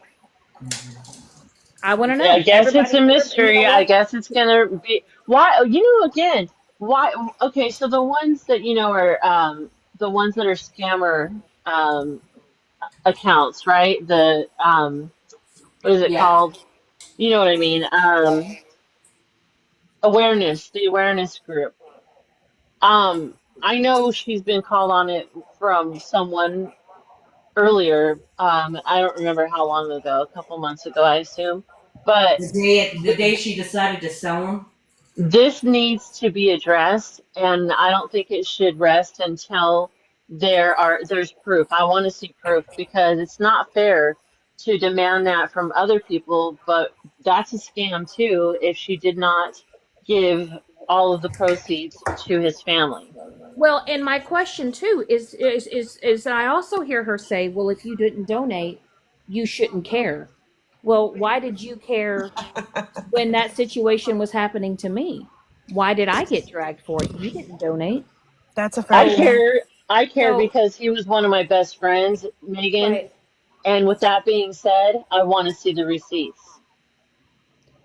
I want to I know. guess it's a You know mystery. I what? guess it's gonna be why. Again, why? Okay, so the ones that are the ones that are scammer accounts, right? The what is it Yeah. called? You know what I mean? The awareness group. I know she's been called on it from someone earlier. I don't remember how long ago, a couple months ago, I assume. But The day she decided to sell them. this needs to be addressed, and I don't think it should rest until there's proof. I want to see proof because it's not fair to demand that from other people, but that's a scam too if she did not give all of the proceeds to his family. Well, and my question too is I also hear her say, "Well, if you didn't donate, you shouldn't care." Well, why did you care when that situation was happening to me? Why did I get dragged for it? You didn't donate. That's a fair I So, point. care I care so because he was one of my best friends, Megan, right. and with that being said, I want to see the receipts.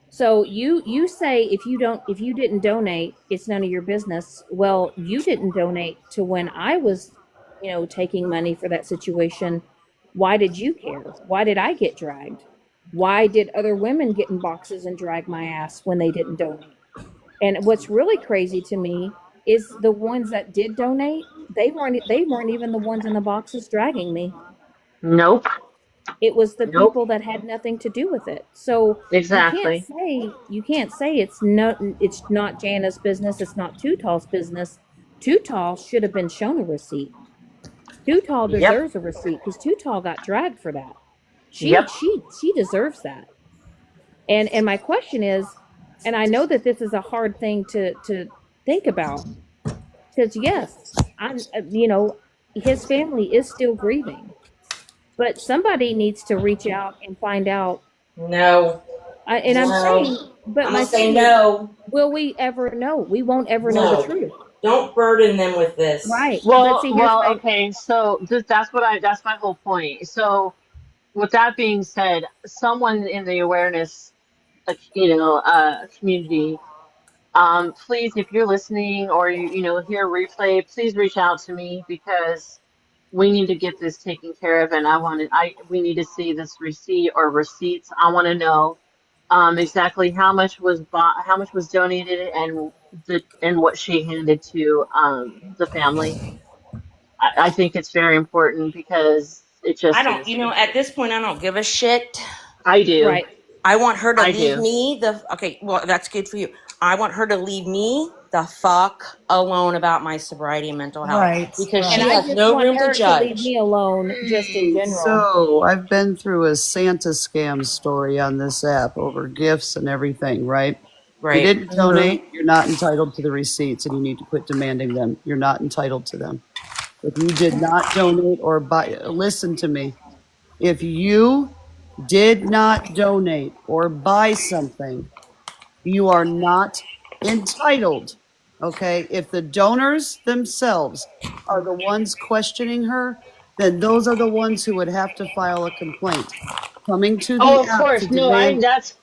So you say if you didn't donate, it's none of your business. Well, you didn't donate to when I was, taking money for that situation. Why did you care? Why did I get dragged? Why did other women get in boxes and drag my ass when they didn't donate? And what's really crazy to me is the ones that did donate, they weren't even the ones in the boxes dragging me. Nope. It was the Nope. people that had nothing to do with it. So Exactly. you can't say it's not Jana's business, it's not Too Tall's business. Too Tall should have been shown a receipt. Too Tall Yep. deserves a receipt because Too Tall got dragged for that. She Yep. she she deserves that. And my question is, and I know that this is a hard thing to think about, because yes, his family is still grieving, but somebody needs to reach out and find out. No. And I'm No. saying, but I'm my gonna say thing is, no. will we ever know? We won't ever know the No. truth. Don't burden them with this. Right. But Well, see, here's well, my okay. So that's my whole point. So with that being said, someone in the awareness, community, please, if you're listening or hear a replay, please reach out to me because we need to get this taken care of, and we need to see this receipt or receipts. I want to know exactly how much was donated, and what she handed to the family. I think it's very important because it I just don't, is. at this point, I don't give a shit. I do. right. I want her to I leave do. me okay, well, that's good for you. I want her to leave me the fuck alone about my sobriety and mental health Right. because And she Right. I has just no want room to her to leave judge. me alone just in Hey, general. so I've been through a Santa scam story on this app over gifts and everything, right? If you Right. didn't Hmm. donate, you're not entitled to the receipts and you need to quit demanding them. You're not entitled to them. If you did not donate or buy, listen to me. If you did not donate or buy something, you are not entitled. Okay. If the donors themselves are the ones questioning her, then those are the ones who would have to file a complaint. Coming to Oh, the of app to course. No, demand, that's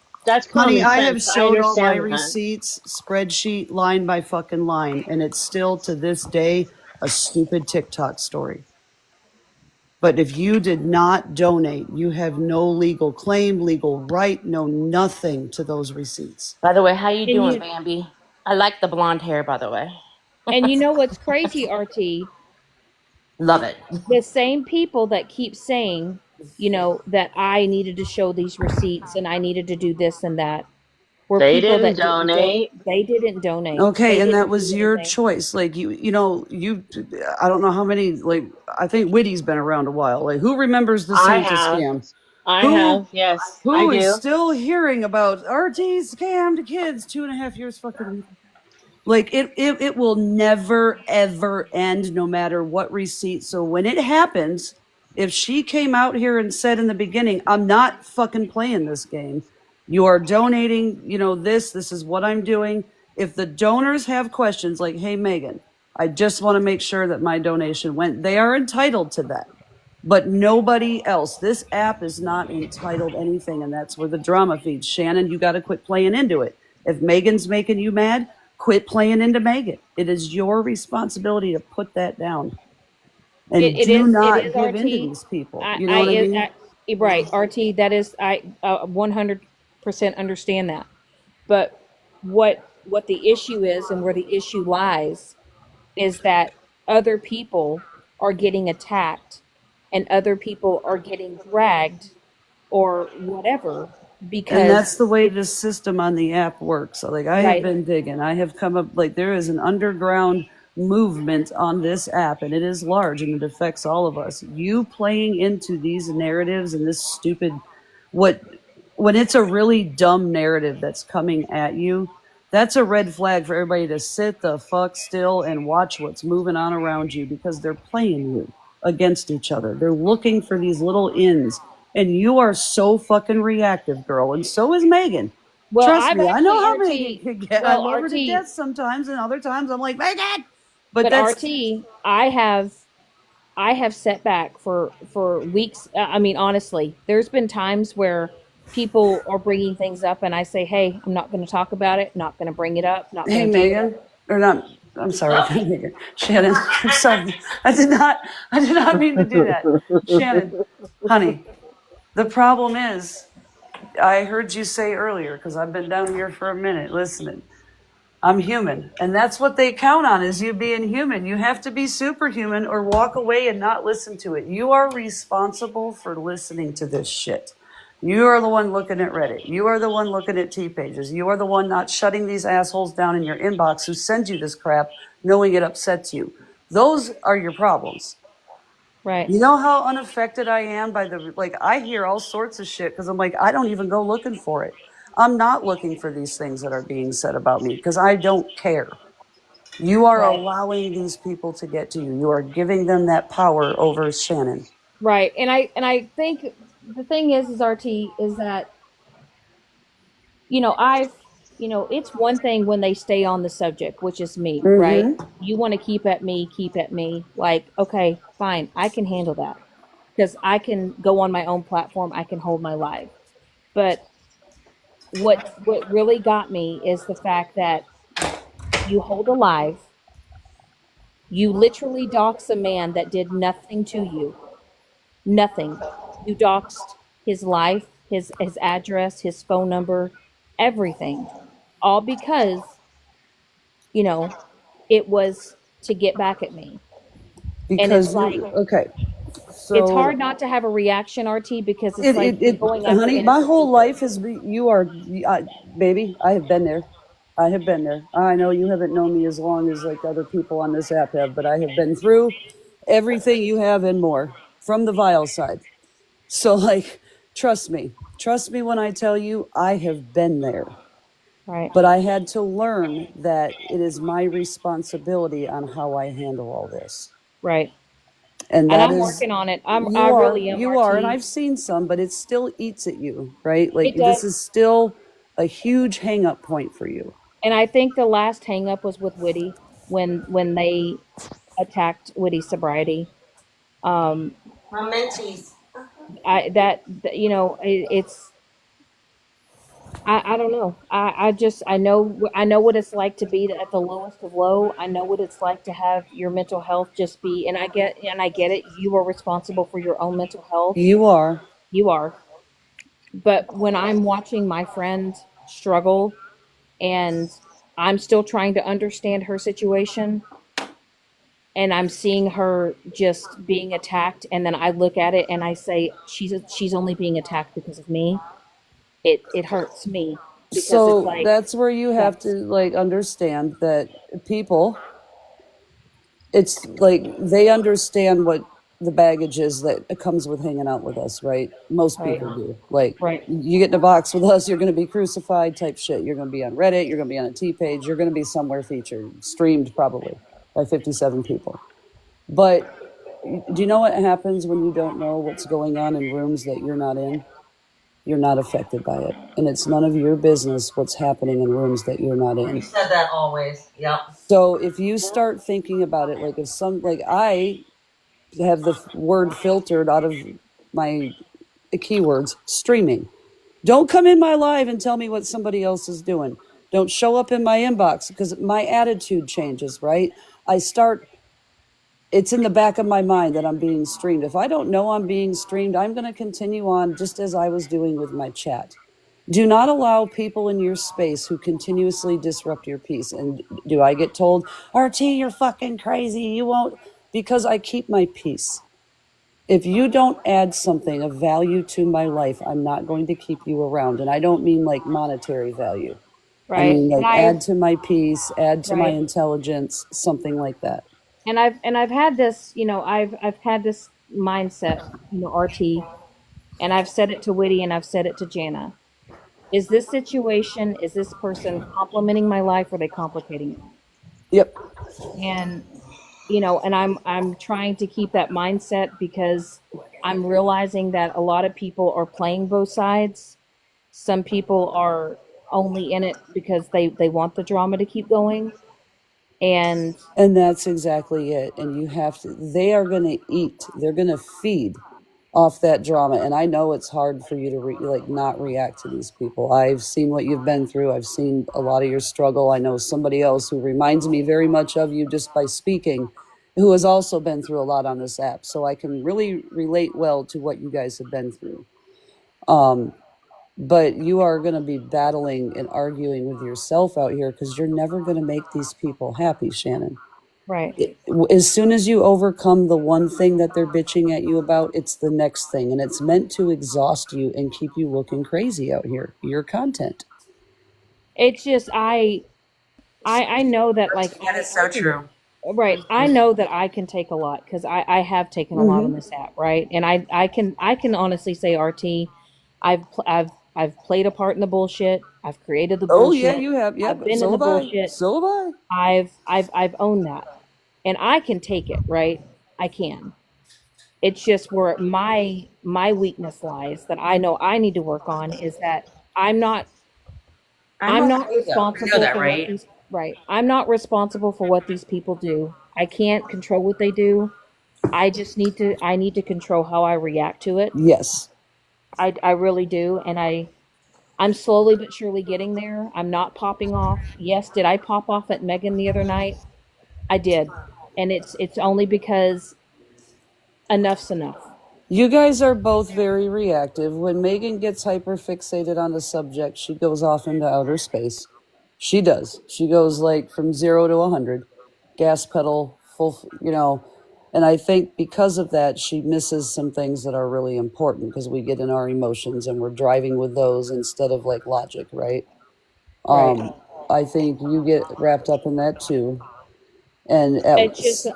honey, common I have sense. I showed all my understand that. receipts, spreadsheet, line by fucking line, and it's still to this day a stupid TikTok story. But if you did not donate, you have no legal claim, legal right, no nothing to those receipts. By the way, how you And doing, you Bambi? I like the blonde hair, by the way. and you know what's crazy, RT? Love it. The same people that keep saying, that I needed to show these receipts and I needed to do this and that were They people didn't that donate. they didn't donate. Okay, They and that didn't do was your anything. choice. Like I don't know how many. Like I think Witty's been around a while. Like who remembers the I Santa have. scam? I Who have. Yes, I who is do. still hearing about RT scammed kids 2.5 years fucking? Like it will never ever end, no matter what receipt. So when it happens, if she came out here and said in the beginning, "I'm not fucking playing this game. You are donating. This is what I'm doing." If the donors have questions like, hey, Megan, I just want to make sure that my donation went, they are entitled to that. But nobody else. This app is not entitled anything, and that's where the drama feeds. Shannon, you got to quit playing into it. If Megan's making you mad, quit playing into Megan. It is your responsibility to put that down and It do is it not is give in to RT. these people. I You know I, what I it, mean? right, RT. That is, I 100% understand that. But what the issue is, and where the issue lies, is that other people are getting attacked, and other people are getting dragged or whatever And because that's the way it, this system on the app works. So, like, I have right, been digging. I have come up, like, there is an underground movement on this app, and it is large and it affects all of us. You playing into these narratives and this stupid, what, when it's a really dumb narrative that's coming at you, that's a red flag for everybody to sit the fuck still and watch what's moving on around you because they're playing you against each other. They're looking for these little ins. And you are so fucking reactive, girl. And so is Megan. well, Trust I've me, I know actually how Megan RT, can get. I well, love her to RT, death sometimes, and other times I'm like, Megan! But but that's RT, I have set back for weeks. I mean, honestly, there's been times where people are bringing things up, and I say, "Hey, I'm not going to talk about it. Not going to bring it up. Not hey going to do it." Megan. Or not I'm sorry, Megan. Shannon. I'm sorry. I did not mean to do that. Shannon, honey, the problem is I heard you say earlier, because I've been down here for a minute listening. I'm human. And that's what they count on is you being human. You have to be superhuman or walk away and not listen to it. You are responsible for listening to this shit. You are the one looking at Reddit. You are the one looking at T pages. You are the one not shutting these assholes down in your inbox who send you this crap knowing it upsets you. Those are your problems. Right, You know how unaffected I am by the, like, I hear all sorts of shit because I'm like, I don't even go looking for it. I'm not looking for these things that are being said about me because I don't care. You are right, allowing these people to get to you. You are giving them that power over Shannon. right. And I think the thing is RT is that I've it's one thing when they stay on the subject, which is me, right? Mm-hmm. You want to keep at me, like, okay, fine, I can handle that because I can go on my own platform, I can hold my live. But what really got me is the fact that you hold a live, you literally dox a man that did nothing to you, nothing. You doxed his life, his address, his phone number, everything, all because you know, it was to get back at me. And it's Because like, you, okay. it's So hard not to have a reaction, RT, because it's like you're it, going after honey, my innocent whole people. life has been, you are, baby, I have been there. I have been there. I know you haven't known me as long as like other people on this app have, but I have been through everything you have and more from the vile side. So, like, trust me when I tell you I have been there. Right, But I had to learn that it is my responsibility on how I handle all this. right. And And that I'm is, working on it. I really am, you are, and RT. I've seen some, but it still eats at you, right? Like, It this does. is still a huge hang up point for you. And I think the last hang up was with Witty when they attacked Witty's sobriety. Um, My mentees. it's I don't know. I know what it's like to be at the lowest of low. I know what it's like to have your mental health just be, and I get it. You are responsible for your own mental health. You are. You are. But when I'm watching my friend struggle and I'm still trying to understand her situation and I'm seeing her just being attacked, and then I look at it and I say she's only being attacked because of me. It hurts me because it's So like that's where you have to that's like understand that people, it's like they understand what the baggage is that comes with hanging out with us, right? Most right, people do. Like, right, you get in a box with us, you're going to be crucified type shit. You're going to be on Reddit, you're going to be on a T page, you're going to be somewhere featured, streamed probably by 57 people. But do you know what happens when you don't know what's going on in rooms that you're not in? you're not affected by it. And it's none of your business what's happening in rooms that you're not You in. said that always. Yep. So if you start thinking about it, like if some, like I have the word filtered out of my keywords, streaming. Don't come in my live and tell me what somebody else is doing. Don't show up in my inbox because my attitude changes, right? I start, it's in the back of my mind that I'm being streamed. If I don't know I'm being streamed, I'm going to continue on just as I was doing with my chat. Do not allow people in your space who continuously disrupt your peace. And do I get told, RT, you're fucking crazy. You won't, because I keep my peace. If you don't add something of value to my life, I'm not going to keep you around. And I don't mean like monetary value. I Right. mean And like I've add to my peace, add to my right. intelligence, something like that. And I've had this, I've had this mindset, RT, and I've said it to Witty and I've said it to Jana. Is this person complimenting my life or are they complicating it? Yep. And and I'm trying to keep that mindset because I'm realizing that a lot of people are playing both sides. Some people are only in it because they want the drama to keep going. And And that's exactly it. And you have to, they are going to eat, they're going to feed off that drama. And I know it's hard for you to like not react to these people. I've seen what you've been through. I've seen a lot of your struggle. I know somebody else who reminds me very much of you just by speaking, who has also been through a lot on this app. So I can really relate well to what you guys have been through. But you are going to be battling and arguing with yourself out here because you're never going to make these people happy, Shannon. right. As soon as you overcome the one thing that they're bitching at you about, it's the next thing. And it's meant to exhaust you and keep you looking crazy out here. Your content. It's just I know that like That is I so can true. right. I know that I can take a lot because I have taken a lot on Mm-hmm. this app, right? And I can honestly say, RT, I've played a part in the bullshit. I've created the Oh, yeah, bullshit. you have. I've Yep. been in So the have I. bullshit. So have I. I've owned that, and I can take it, right? I can. It's just where my weakness lies that I know I need to work on is that I'm not I'm I'm not okay though. You know responsible that, for what right? these right. I'm not responsible for what these people do. I can't control what they do. I need to control how I react to it. Yes. I really do, and I'm slowly but surely getting there. I'm not popping off. Yes, did I pop off at Megan the other night? I did. And it's only because enough's enough. You guys are both very reactive. When Megan gets hyper fixated on the subject, she goes off into outer space. She does. She goes like from 0 to 100, gas pedal, full. And I think because of that, she misses some things that are really important because we get in our emotions and we're driving with those instead of like logic, right? Right. I think you get wrapped up in that too. And at It's just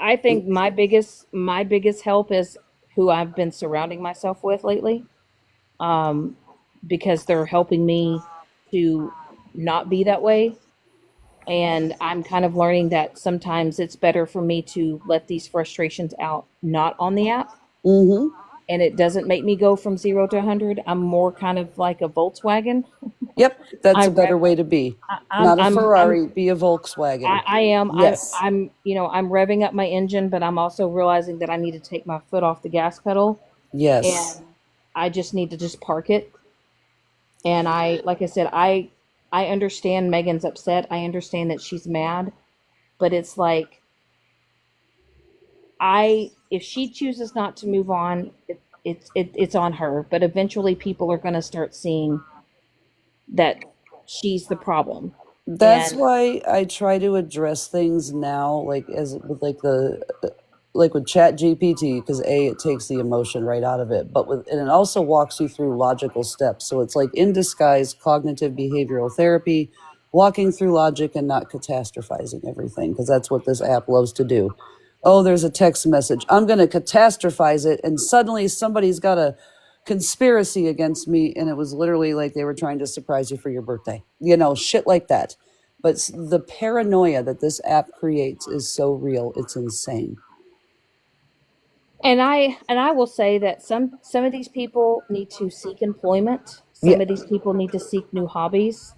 I think my biggest help is who I've been surrounding myself with lately. Um because they're helping me to not be that way. And I'm kind of learning that sometimes it's better for me to let these frustrations out not on the app. mm-hmm. And it doesn't make me go from 0 to 100. I'm more kind of like a Volkswagen. Yep, that's I a better rev. way to be. I, I'm. Not a I'm. I'm. Ferrari, be a Volkswagen. I am. Yes. I'm. I'm revving up my engine, but I'm also realizing that I need to take my foot off the gas pedal, Yes. and I just need to just park it. And like I said, I understand Megan's upset. I understand that she's mad, but it's like if she chooses not to move on, it's on her. But eventually, people are going to start seeing that she's the problem. That's And why I try to address things now, like as with like with Chat GPT, because it takes the emotion right out of it, but and it also walks you through logical steps. So it's like in disguise, cognitive behavioral therapy, walking through logic and not catastrophizing everything, because that's what this app loves to do. Oh, there's a text message. I'm going to catastrophize it, and suddenly somebody's got a conspiracy against me, and it was literally like they were trying to surprise you for your birthday. Shit like that. But the paranoia that this app creates is so real. It's insane. And I will say that some of these people need to seek employment. Yeah. Some of these people need to seek new hobbies.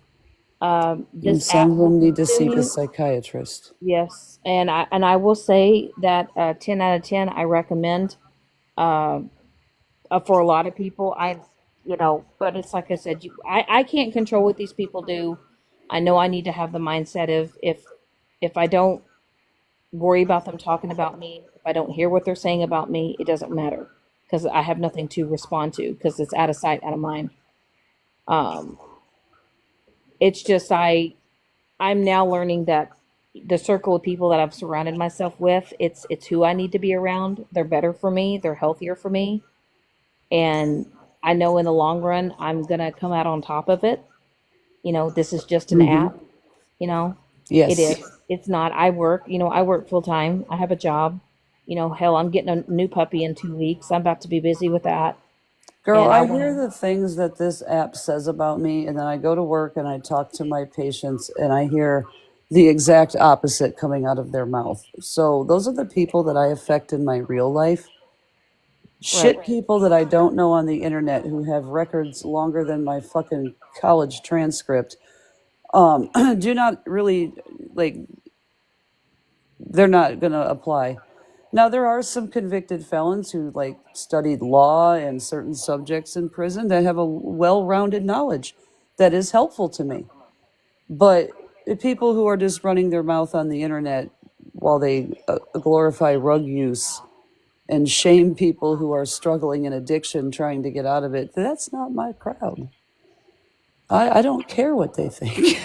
And This some app of will them need to seek a continue. psychiatrist. Yes, and I will say that 10 out of 10 I recommend uh, for a lot of people. But it's like I said, I can't control what these people do. I know I need to have the mindset of if I don't worry about them talking about me, if I don't hear what they're saying about me, it doesn't matter because I have nothing to respond to because it's out of sight, out of mind. Um, it's just I'm now learning that the circle of people that I've surrounded myself with, it's who I need to be around. They're better for me, they're healthier for me, and I know in the long run I'm gonna come out on top of it. This is just an Hmm. app, you know. It Yes. is. It's not. I work full time. I have a job. Hell, I'm getting a new puppy in 2 weeks. I'm about to be busy with that. Girl, And I I want hear to the things that this app says about me, and then I go to work and I talk to my patients, and I hear the exact opposite coming out of their mouth. So, those are the people that I affect in my real life. right. Shit people that I don't know on the internet who have records longer than my fucking college transcript do not really, like, they're not going to apply. Now, there are some convicted felons who, like, studied law and certain subjects in prison that have a well rounded knowledge that is helpful to me. But the people who are just running their mouth on the internet while they glorify rug use and shame people who are struggling in addiction trying to get out of it, that's not my crowd. I don't care what they think.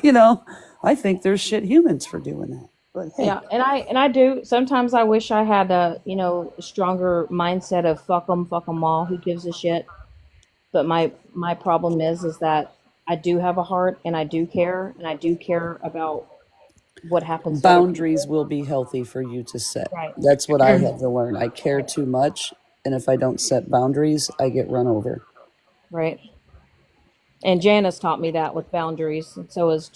you know, I think they're shit humans for doing that. But hey, Yeah, and I do. Sometimes I wish I had a stronger mindset of fuck them all. Who gives a shit? But my problem is that I do have a heart and I do care and I do care about what happens to other boundaries people. will be healthy for you to set. Right. That's what I had to learn. I care Right. too much, and if I don't set boundaries, I get run over. Right. And Jana's taught me that with boundaries, and so is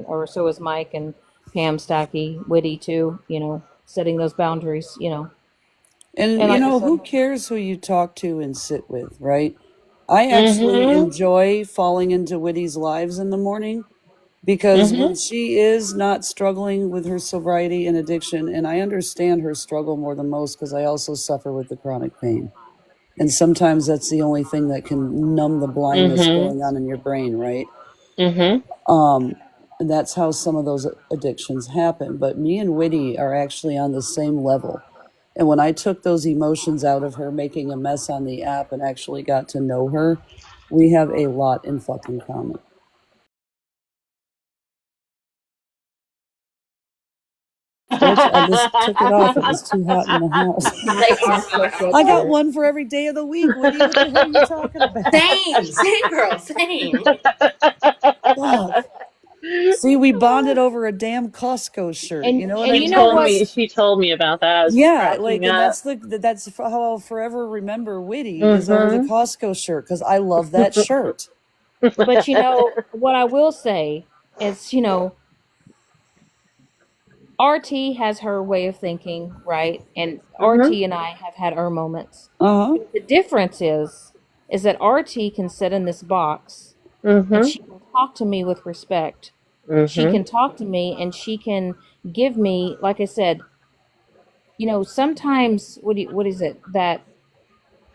or so is Mike and Pam Stacky, Witty too. Setting those boundaries. And And like I said, who cares who you talk to and sit with, right? I actually Mm-hmm. enjoy falling into Witty's lives in the morning because when Mm-hmm. she is not struggling with her sobriety and addiction, and I understand her struggle more than most because I also suffer with the chronic pain. And sometimes that's the only thing that can numb the blindness Mm-hmm. going on in your brain, right? Mm-hmm. Um, and that's how some of those addictions happen. But me and Witty are actually on the same level. And when I took those emotions out of her making a mess on the app and actually got to know her, we have a lot in fucking common. Bitch, I just took it off. It was too hot in the house. they are so good I got there. one for every day of the week, Witty. What the hell are you talking about? Same girl, same. Fuck. See, we bonded over a damn Costco shirt. And You know what and I She you know told mean? what? me. She told me about that. I was Yeah, cracking like, and up. that's how I'll forever remember Witty is over the Mm-hmm. Costco shirt because I love that shirt. But what I will say is, RT has her way of thinking, right? And Mm-hmm. RT and I have had our moments. Uh huh. The difference is that RT can sit in this box and Mm-hmm. she can talk to me with respect. She Mm-hmm. can talk to me and she can give me, like I said, sometimes what is it that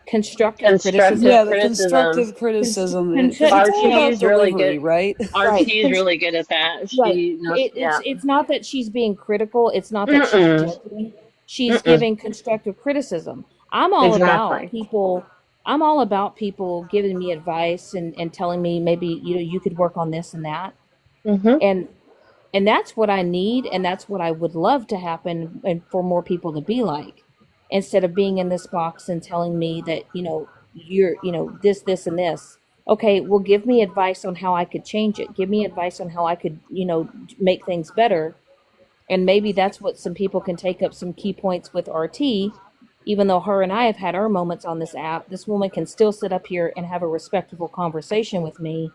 constructive criticism? Constructive Yeah, the criticism. constructive criticism because it's all RT about is really good. delivery, right? RT Right. is really good at that. Right. She knows. It's Yeah. it's not that she's being critical. It's not that she's Mm-mm. judging. She's Mm-mm. giving constructive criticism. I'm all about Exactly. people. I'm all about people giving me advice and telling me maybe you could work on this and that. Mm-hmm. And and that's what I need and that's what I would love to happen and for more people to be like instead of being in this box and telling me that you're this and this. Okay, well, give me advice on how I could change it. Give me advice on how I could make things better. And maybe that's what some people can take up some key points with RT. Even though her and I have had our moments on this app, this woman can still sit up here and have a respectful conversation with me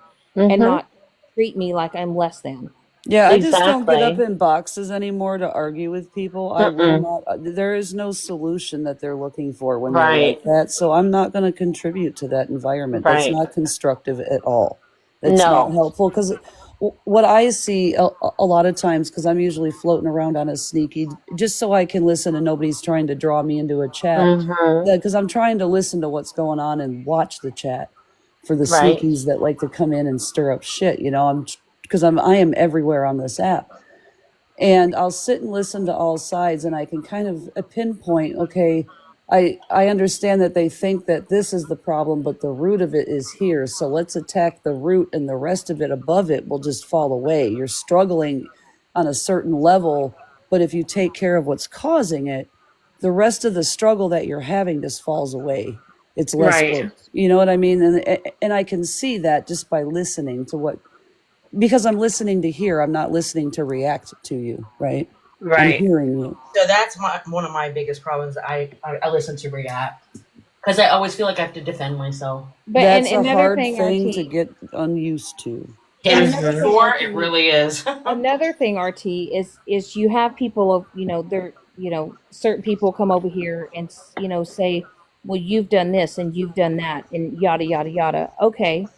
and Mm-hmm. not treat me like I'm less than. Yeah, I just don't get up Exactly. in boxes anymore to argue with people. I will Mm-mm. not. There is no solution that they're looking for when they're Right. like that. So I'm not going to contribute to that environment. That's Right. not constructive at all. It's not No. helpful because what I see a lot of times, because I'm usually floating around on a sneaky, just so I can listen and nobody's trying to draw me into a chat. Mm-hmm. Because I'm trying to listen to what's going on and watch the chat for the Right. sneakies that like to come in and stir up shit. I am everywhere on this app, and I'll sit and listen to all sides, and I can kind of pinpoint, okay, I understand that they think that this is the problem, but the root of it is here, so let's attack the root, and the rest of it above it will just fall away. You're struggling on a certain level, but if you take care of what's causing it, the rest of the struggle that you're having just falls away. It's less Right. work. You know what I mean? And I can see that just by listening to what, because I'm listening to hear, I'm not listening to react to you, right? I'm Right. hearing you. So that's one of my biggest problems. I listen to react because I always feel like I have to defend myself. But and That's a another hard thing, thing to RT, get unused to. Yeah, another Mm-hmm. thing, sure, it RT, really is. another thing, RT, is you have people of, they're, certain people come over here and say, well, you've done this and you've done that and yada yada yada. Okay,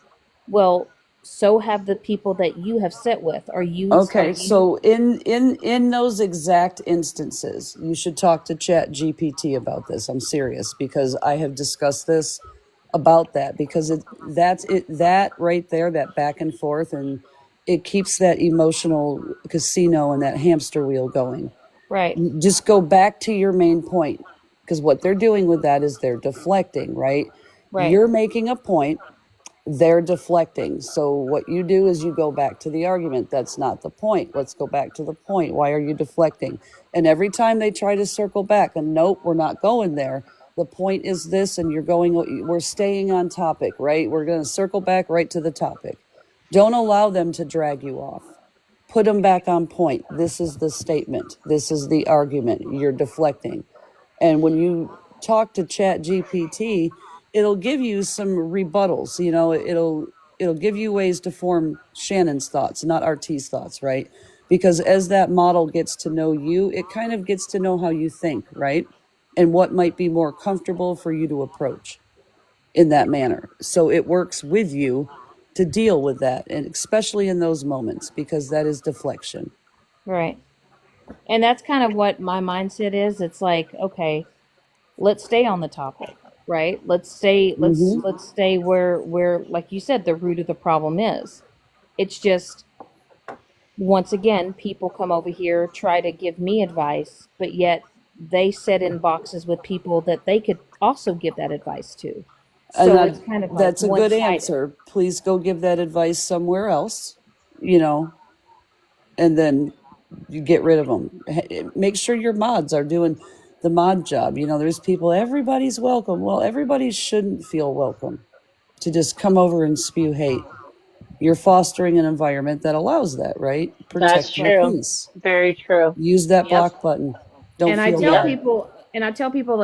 well, so have the people that you have sat with. Okay, so in those exact instances, you should talk to Chat GPT about this. I'm serious, because I have discussed this about that, because that right there, that back and forth, and it keeps that emotional casino and that hamster wheel going. right, Just go back to your main point, because what they're doing with that is they're deflecting, right? right, You're making a point, they're deflecting. So what you do is you go back to the argument. That's not the point. Let's go back to the point. Why are you deflecting? And every time they try to circle back, and nope, we're not going there. The point is this, and we're staying on topic, right? We're going to circle back right to the topic. Don't allow them to drag you off. Put them back on point. This is the statement. This is the argument. You're deflecting. And when you talk to Chat GPT, it'll give you some rebuttals. It'll give you ways to form Shannon's thoughts, not RT's thoughts, right? Because as that model gets to know you, it kind of gets to know how you think, right? And what might be more comfortable for you to approach in that manner. So it works with you to deal with that, and especially in those moments, because that is deflection. right. And that's kind of what my mindset is. It's like, okay, let's stay on the topic, right? Mm-hmm. Let's stay where like you said the root of the problem is. It's just, once again, people come over here, try to give me advice, but yet they sit in boxes with people that they could also give that advice to. And So it's kind of like that's a good one-sided. answer. Please go give that advice somewhere else, you know, and then you get rid of them. Make sure your mods are doing the mod job. There's people, everybody's welcome. Well, everybody shouldn't feel welcome to just come over and spew hate. You're fostering an environment that allows that, right? That's Protect my true. peace. Very true. Use that Yep. block button. Don't And I feel tell Yep. bad. people,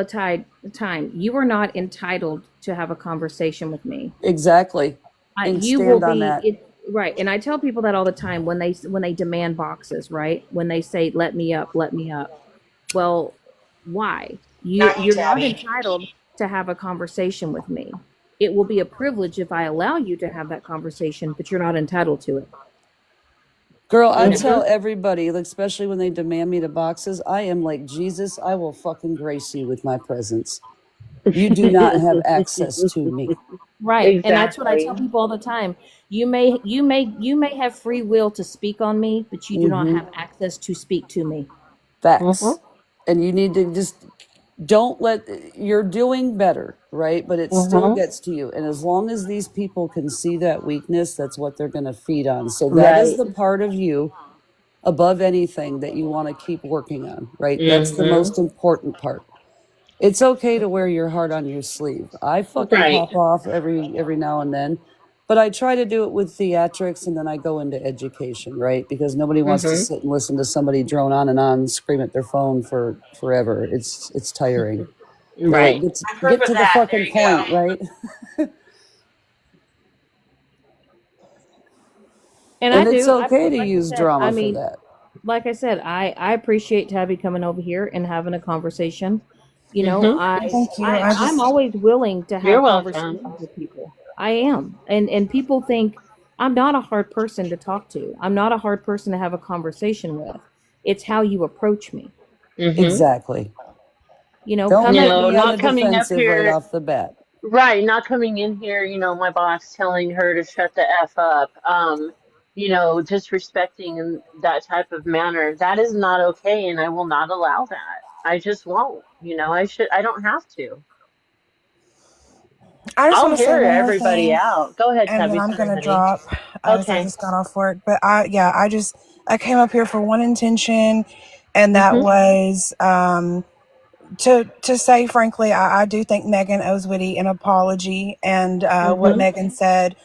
the time, you are not entitled to have a conversation with me. Exactly. And You will stand on be that. right. And I tell people that all the time when they demand boxes, right? When they say, let me up, let me up. Well, why? Not you, You're not Tabby. entitled to have a conversation with me. It will be a privilege if I allow you to have that conversation, but you're not entitled to it. Girl, I Mm-hmm. tell everybody, like, especially when they demand me to boxes, I am like, Jesus, I will fucking grace you with my presence. You do not have access to me. Right. And that's what I tell Exactly. people all the time. You may have free will to speak on me, but you do not Mm-hmm. have access to speak to me. Facts. Mm-hmm. And you need to just don't let, you're doing better, right? But it still Mm-hmm. gets to you. And as long as these people can see that weakness, that's what they're going to feed on. So that is Right. the part of you above anything that you want to keep working on, right? That's the Mm-hmm. most important part. It's okay to wear your heart on your sleeve. I fucking Right. pop off every now and then, but I try to do it with theatrics, and then I go into education, right? Because nobody wants to Mm-hmm. sit and listen to somebody drone on and on, scream at their phone for forever. It's tiring. Right. I approve Get of to the that. There fucking you go. point, right? And I And it's do. okay to Like I use said, I drama for mean, that. like I said, I appreciate Tabby coming over here and having a conversation. You know, Mm-hmm. Thank you. I'm always willing to You're have welcome. conversations with people. I am. And people think I'm not a hard person to talk to. I'm not a hard person to have a conversation with. It's how you approach me. Mm-hmm. Exactly. You know, Don't come at get No, me me on with the not coming up defensive right here. off the bat. Right, not coming in here, my boss telling her to shut the F up, disrespecting in that type of manner. That is not okay, and I will not allow that. I just won't. I don't have to. I just I'll want to say hear one more everybody thing, out. Go ahead, and then Tabby. I'm Sorry, gonna honey. drop as I Okay. just got off work. But I came up here for one intention, and that Mm-hmm. was to say frankly, I do think Megan owes Witty an apology, and what Mm-hmm. Megan said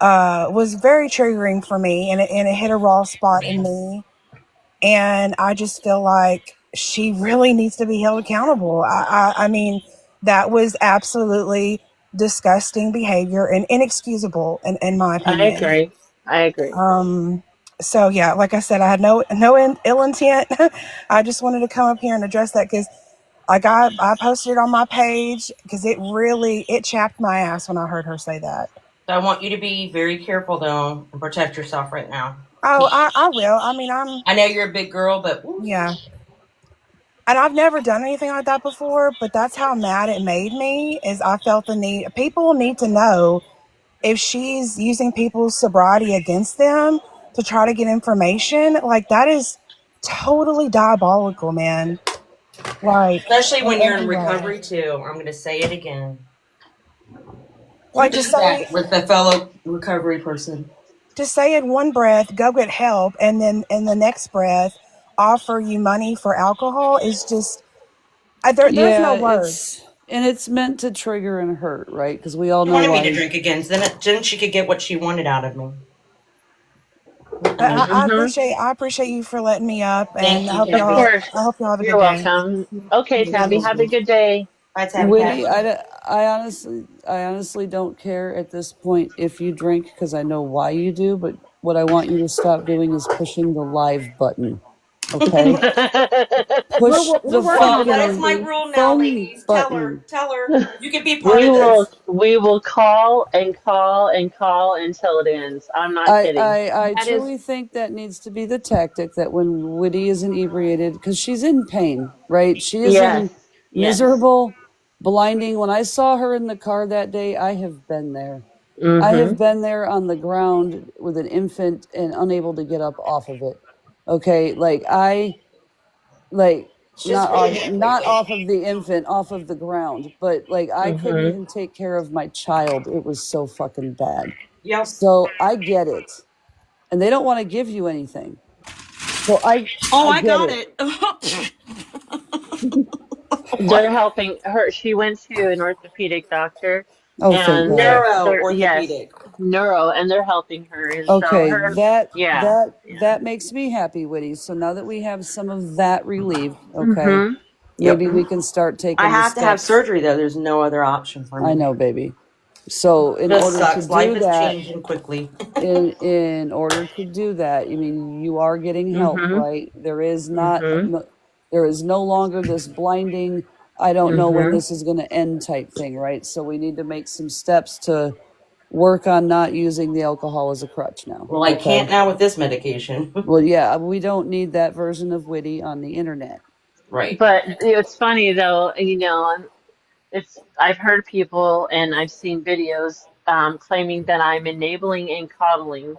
was very triggering for me, and it hit a raw spot in me, and I just feel like she really needs to be held accountable. I mean, that was absolutely disgusting behavior and inexcusable in my I opinion. agree. I agree. So yeah, like I said, I had no ill intent. I just wanted to come up here and address that because like I posted it on my page because it chapped my ass when I heard her say that. So I want you to be very careful though and protect yourself right now. Oh, I will. I mean, I know you're a big girl, but oof. yeah. And I've never done anything like that before, but that's how mad it made me is I felt the need. People need to know if she's using people's sobriety against them to try to get information, like that is totally diabolical, man. Like Especially in when you're in every way. recovery too. I'm going to say it again. Like Do that with a fellow recovery person. to say in one breath, go get help, and then in the next breath, offer you money for alcohol is just there's no Yeah, words. it's meant to trigger and hurt, right? Because we all She know wanted me to why. drink again, so then she could get what she wanted out of me. But Mm-mm. Mm-hmm. I appreciate you for letting me up, Thank and you, Of Tabby. I course. hope y'all have a You're good day. welcome. Okay, You Tabby, will have a be. good day. Bye, Tabby Witty, Cat. I honestly don't care at this point if you drink because I know why you do. But what I want you to stop doing is pushing the live button. Okay, push We're the working Well, on it, that is fucking my Witty. rule now, phone ladies. button. Tell her. You can be part We of will this. we will call and call and call until it ends. I'm not I, kidding. I, I That is truly think that needs to be the tactic that when Witty is inebriated, because she's in pain, right? She is Yes. in Yes. miserable, blinding. When I saw her in the car that day, I have been there. I Mm-hmm. have been there on the ground with an infant and unable to get up off of it. Okay, like Just wait, not off of the infant, off of the ground, but like I couldn't Mm-hmm. even take care of my child. It was so fucking bad. Yep. So I get it, and they don't want to give you anything. So Oh, I I get got it. it. They're What? helping her. She went to an orthopedic doctor Oh, thank and God. Neuro they're yes, orthopedic. neuro, and they're helping her. And so Okay, her that yeah, that yeah. that makes me happy, Witty. So now that we have some of that relieved, okay, Mm-hmm. Yep. maybe we can start I taking the have to have steps. surgery though. There's no other option for I me. know, baby. So in This order to sucks. Life do is that, changing quickly. in order to do that, I mean, you are getting help, Mm-hmm. right? There is not, Mm-hmm. there is no longer this blinding, I don't know when Mm-hmm. this is going to end type thing, right? So we need to make some steps to work on not using the alcohol as a crutch now. Well, I Okay. can't now with this medication. Well, yeah, we don't need that version of Witty on the internet. Right. But it's funny though, it's I've heard people and I've seen videos claiming that I'm enabling and coddling.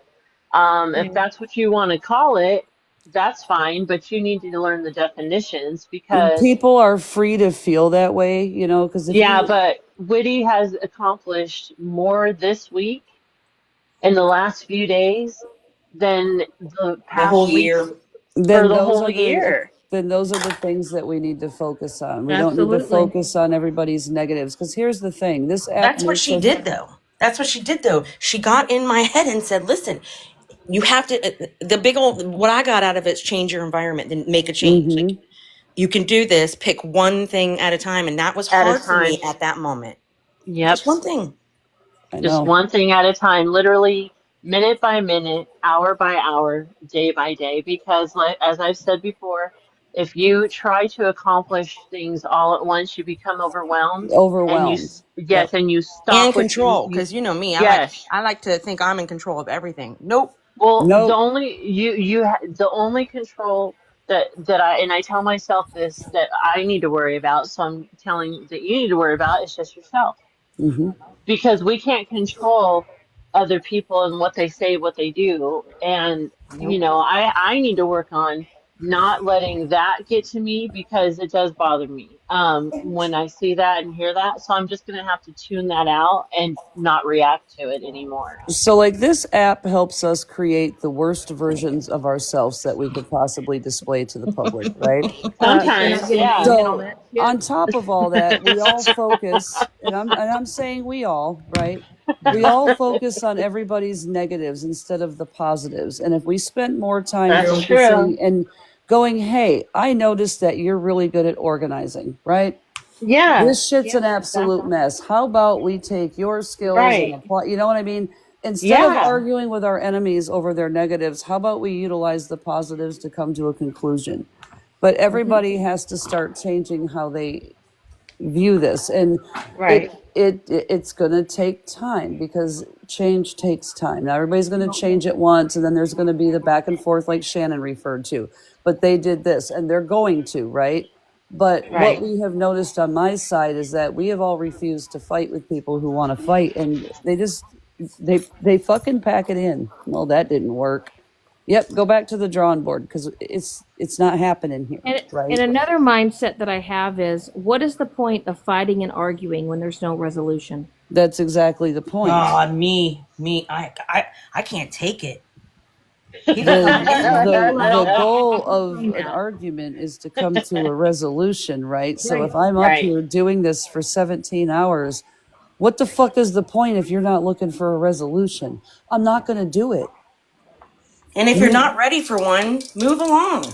If that's what you want to call it, that's fine, but you need to learn the definitions because, People are free to feel that way, because if yeah, you, but Witty has accomplished more this week in the last few days than the The whole past weeks year. for then the those whole are the year. then those are the things that we need to focus on. We don't need to absolutely. focus on everybody's negatives because here's the thing: this app That's what makes she us. did though. That's what she did though. She got in my head and said, "Listen, you have to." The big old what I got out of it is change your environment, then make a change. Like Mm-hmm. you can do this. Pick one thing at a time, and that was At a hard for me time. at that moment. Yep. Just one thing. I Just know. one thing at a time. Literally, minute by minute, hour by hour, day by day, because like as I've said before, if you try to accomplish things all at once, you become overwhelmed and Overwhelmed. Yep. yes, and you stop And what you control, because you know me, yes. I like to think I'm in control of everything. Nope. Well, the Nope. only the only control that I tell myself this that I need to worry about, so I'm telling that you need to worry about is just yourself Hmm. because we can't control other people and what they say, what they do. And, you Nope. know, I need to work on not letting that get to me because it does bother me when I see that and hear that. So I'm just going to have to tune that out and not react to it anymore. So, like, this app helps us create the worst versions of ourselves that we could possibly display to the public, right? Can I Sometimes, get an yeah, amen on So, that shit? on top of all that, we all focus, and I'm saying we all, right? We all focus on everybody's negatives instead of the positives. And if we spent more time that's true. focusing and going, hey, I noticed that you're really good at organizing, right? Yeah, This shit's an yeah, absolute exactly. mess. How about we take your skills and Right. apply, you know what I mean? Instead of Yeah, arguing with our enemies over their negatives, how about we utilize the positives to come to a conclusion? But hmm, everybody has to start changing how they view this, and it right. it's going to take time because change takes time. Now everybody's going to change at once, and then there's going to be the back and forth like Shannon referred to. But they did this and they're going to, right? But what Right. we have noticed on my side is that we have all refused to fight with people who want to fight, and they fucking pack it in. Well, that didn't work. Yep, go back to the drawing board because it's not happening here, And right? another mindset that I have is, what is the point of fighting and arguing when there's no resolution? That's exactly the point. Oh, me, I can't take it. People the come in. the Well, goal of calm an down. argument is to come to a resolution, right? So if Right. I'm up Right. here doing this for 17 hours, what the fuck is the point if you're not looking for a resolution? I'm not going to do it. And if you're You not ready for one, move along.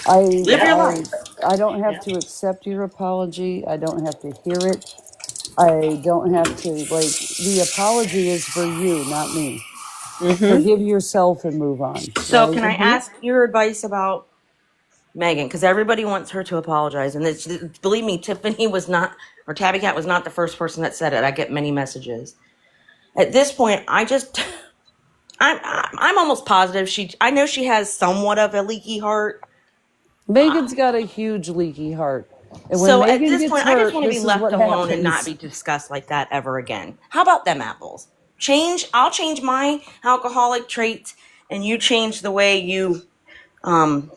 I Live your Yep. I life. I don't have Yep. to accept your apology. I don't have to hear it. I don't have to, like, the apology is for you, not me. Mm-hmm. Forgive yourself and move on, So, right? can I Mm-hmm. ask your advice about Megan? Because everybody wants her to apologize, and believe me, Tiffany was not, or Tabby Cat was not the first person that said it. I get many messages. At this point, I'm almost positive I know she has somewhat of a leaky heart. Megan's got a huge leaky heart. And when So at Megan this gets point, I just hurt, want to be this is left what alone and not be happens. discussed like that ever again. How about them apples? I'll change my alcoholic traits, and you change the way you um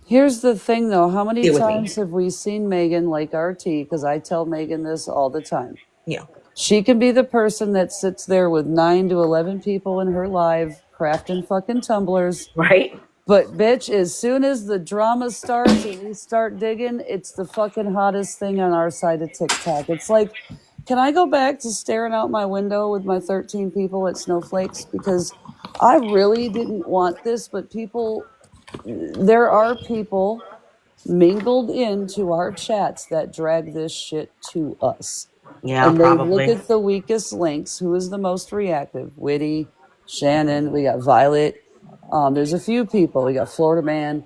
Here's the thing though, how many deal with me. times have we seen Megan like our tea? Because I tell Megan this all the time. Yeah. She can be the person that sits there with 9 to 11 people in her live crafting fucking tumblers. Right? But bitch, as soon as the drama starts and we start digging, it's the fucking hottest thing on our side of TikTok. It's like, can I go back to staring out my window with my 13 people at Snowflakes? Because I really didn't want this, but there are people mingled into our chats that drag this shit to us. Yeah, And they look probably. at the weakest links. Who is the most reactive? Witty, Shannon, we got Violet. There's a few people. We got Florida Man.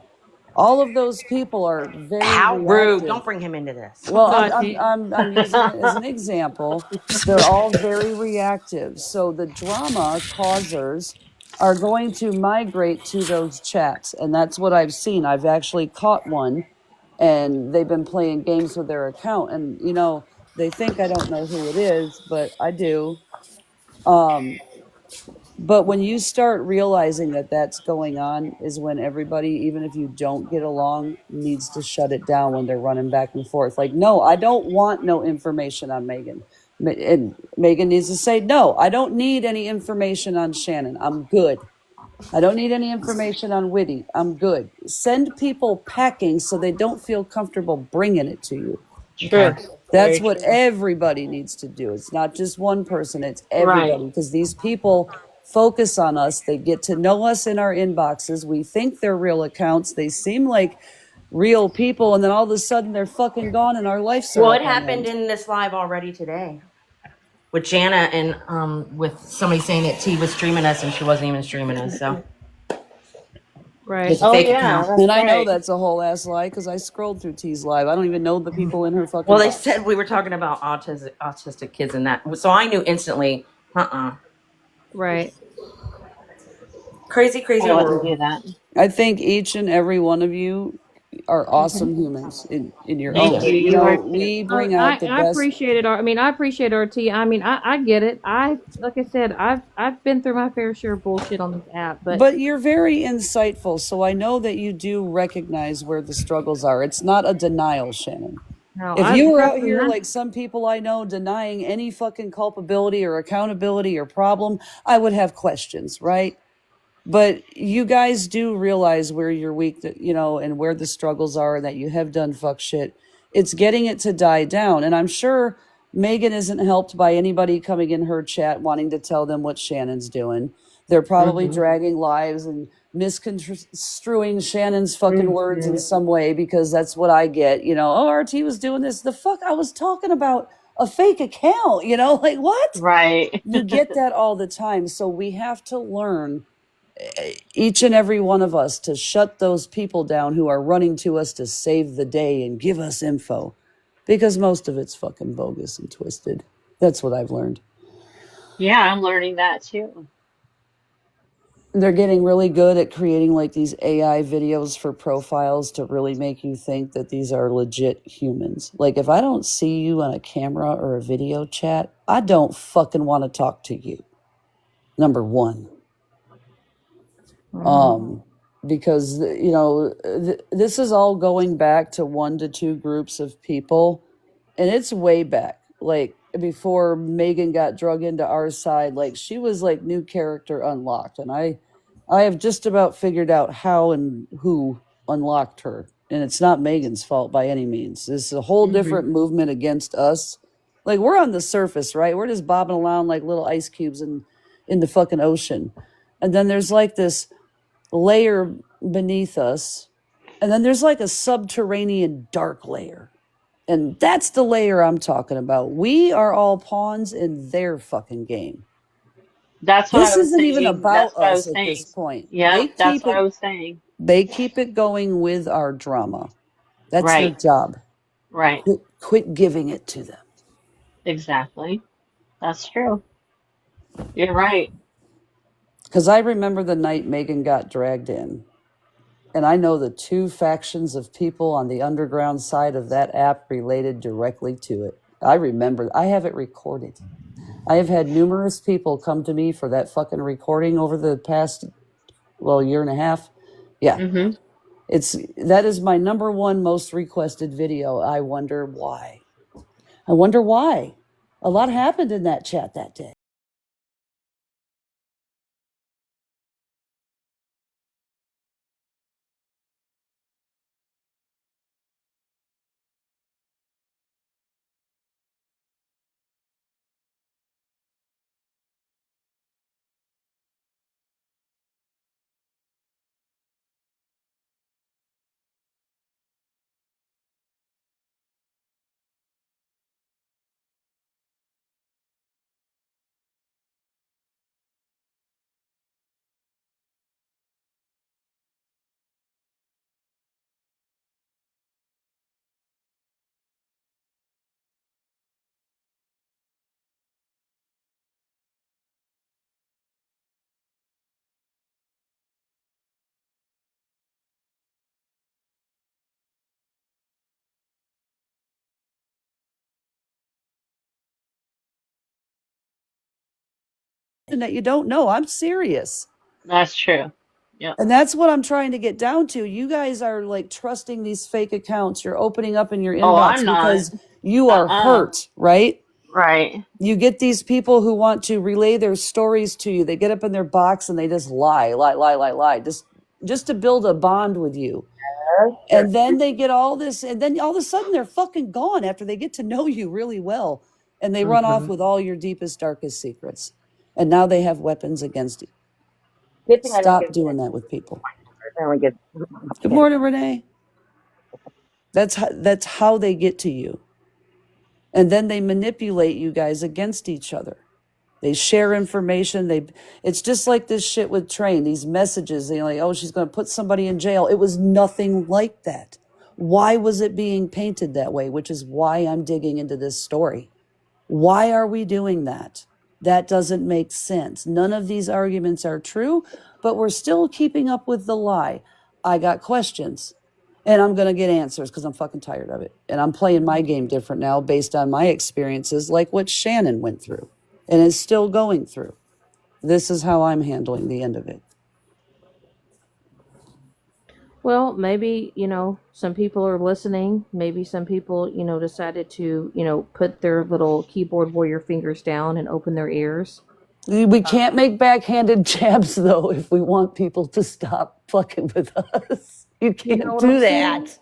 All of those people are very How rude. reactive. Don't bring him into this. Well, Got you. I'm using it as an example. They're all very reactive. So the drama causers are going to migrate to those chats. And that's what I've seen. I've actually caught one, and they've been playing games with their account. And, they think I don't know who it is, but I do. Um, but when you start realizing that that's going on is when everybody, even if you don't get along, needs to shut it down when they're running back and forth. Like, no, I don't want no information on Megan. And Megan needs to say, no, I don't need any information on Shannon. I'm good. I don't need any information on Witty. I'm good. Send people packing so they don't feel comfortable bringing it to you. Okay. True. That's Very what true. everybody needs to do. It's not just one person, it's Right. everybody, because these people focus on us. They get to know us in our inboxes. We think they're real accounts. They seem like real people, and then all of a sudden they're fucking gone and our lives are Well, it up on happened end. in this live already today. with Janna and with somebody saying that T was streaming us and she wasn't even streaming us. So Right. it's a Oh fake yeah, account. that's And I know right. that's a whole ass lie because I scrolled through T's live. I don't even know the people in her fucking Well, they box. said we were talking about autistic kids and that, so I knew instantly. Right. Crazy, crazy I wouldn't do world. that. I think each and every one of you are awesome humans in your Me own Thank too. you. way. You You are know, too. we bring out the I best. appreciate it. I mean, I appreciate RT. I mean, I get it. Like I said, I've been through my fair share of bullshit on this app, but But you're very insightful, so I know that you do recognize where the struggles are. It's not a denial, Shannon. no, If I you were trust out me. here like some people I know denying any fucking culpability or accountability or problem, I would have questions, right? But you guys do realize where you're weak, and where the struggles are, and that you have done fuck shit. It's getting it to die down. And I'm sure Megan isn't helped by anybody coming in her chat wanting to tell them what Shannon's doing. They're probably Mhm. dragging lives and misconstruing Shannon's fucking words in Mhm. some way because that's what I get. Oh, RT was doing this. The fuck? I was talking about a fake account, like what? Right. You get that all the time. So we have to learn, each and every one of us, to shut those people down who are running to us to save the day and give us info, because most of it's fucking bogus and twisted. That's what I've learned. Yeah, I'm learning that too. They're getting really good at creating like these AI videos for profiles to really make you think that these are legit humans. Like, if I don't see you on a camera or a video chat, I don't fucking want to talk to you. Number one. Because this is all going back to 1 to 2 groups of people, and it's way back, like before Megan got drug into our side. Like, she was like new character unlocked, and I have just about figured out how and who unlocked her, and it's not Megan's fault by any means. This is a whole Mhm. different movement against us. Like, we're on the surface, right? We're just bobbing around like little ice cubes in the fucking ocean, and then there's like this layer beneath us, and then there's like a subterranean dark layer, and that's the layer I'm talking about. We are all pawns in their fucking game. That's what I This was isn't even saying. about That's what I us was at this saying. point. Yep, that's what I was saying. They keep it going with our drama. That's their Right. job. Right. Quit giving it to them. Exactly. That's true. You're right. Because I remember the night Megan got dragged in, and I know the 2 factions of people on the underground side of that app related directly to it. I remember. I have it recorded. I have had numerous people come to me for that fucking recording over the past, year and a half. Yeah. Mhm. That is my number 1 most requested video. I wonder why. I wonder why. A lot happened in that chat that day. And that you don't know. I'm serious. That's true. Yep. And that's what I'm trying to get down to. You guys are like trusting these fake accounts. You're opening up in your Oh, I'm inbox not. because you are Uh-uh. hurt, right? Right. You get these people who want to relay their stories to you. They get up in their box and they just lie, just to build a bond with you. And then they get all this, and then all of a sudden they're fucking gone after they get to know you really well. And they run off Mhm. with all your deepest, darkest secrets. And now they have weapons against you. Good thing I don't Stop give doing that with people. I only give Good morning, Renee. That's how they get to you. And then they manipulate you guys against each other. They share information. It's just like this shit with Train, these messages, they like, oh, she's going to put somebody in jail. It was nothing like that. Why was it being painted that way? Which is why I'm digging into this story. Why are we doing that? That doesn't make sense. None of these arguments are true, but we're still keeping up with the lie. I got questions and I'm going to get answers because I'm fucking tired of it. And I'm playing my game different now based on my experiences, like what Shannon went through and is still going through. This is how I'm handling the end of it. Well, maybe, some people are listening. Maybe some people, decided to, put their little keyboard warrior fingers down and open their ears. We can't make backhanded jabs, though, if we want people to stop fucking with us. You can't do that.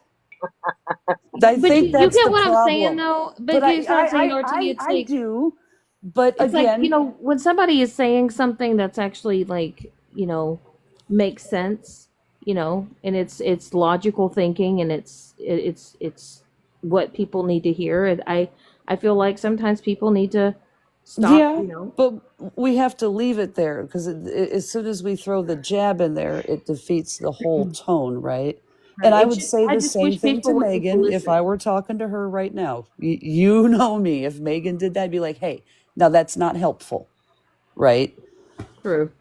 I think that's you get the what problem. I'm saying, though. But you know what I'm saying, RT? It's I like, do, but it's again, like, when somebody is saying something that's actually like, makes sense, and it's logical thinking, and it's what people need to hear. And I feel like sometimes people need to stop, yeah, but we have to leave it there because as soon as we throw the jab in there, it defeats the whole tone, right? And I would say I the just same wish thing to people would Megan if listen. I were talking to her right now. You know me. If Megan did that, I'd be like, hey, now that's not helpful, right? True.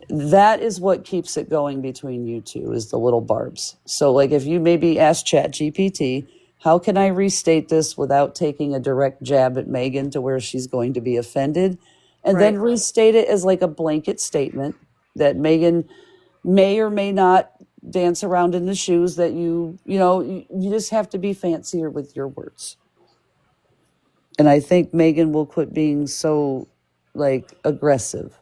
That is what keeps it going between you two is the little barbs. So like if you maybe ask Chat GPT, how can I restate this without taking a direct jab at Megan to where she's going to be offended? And then Right. restate it as like a blanket statement that Megan may or may not dance around in the shoes that you just have to be fancier with your words. And I think Megan will quit being so like aggressive.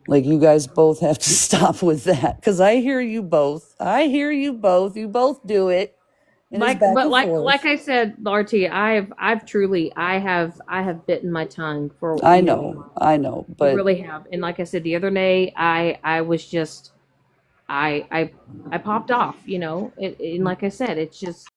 Like you guys both have to stop with that because I hear you both. You both do it, and it's back and Like forth. I said, RT, I've truly I have bitten my tongue for I know, I but really have. And like I said the other day, I was just I popped off. And like I said, it's just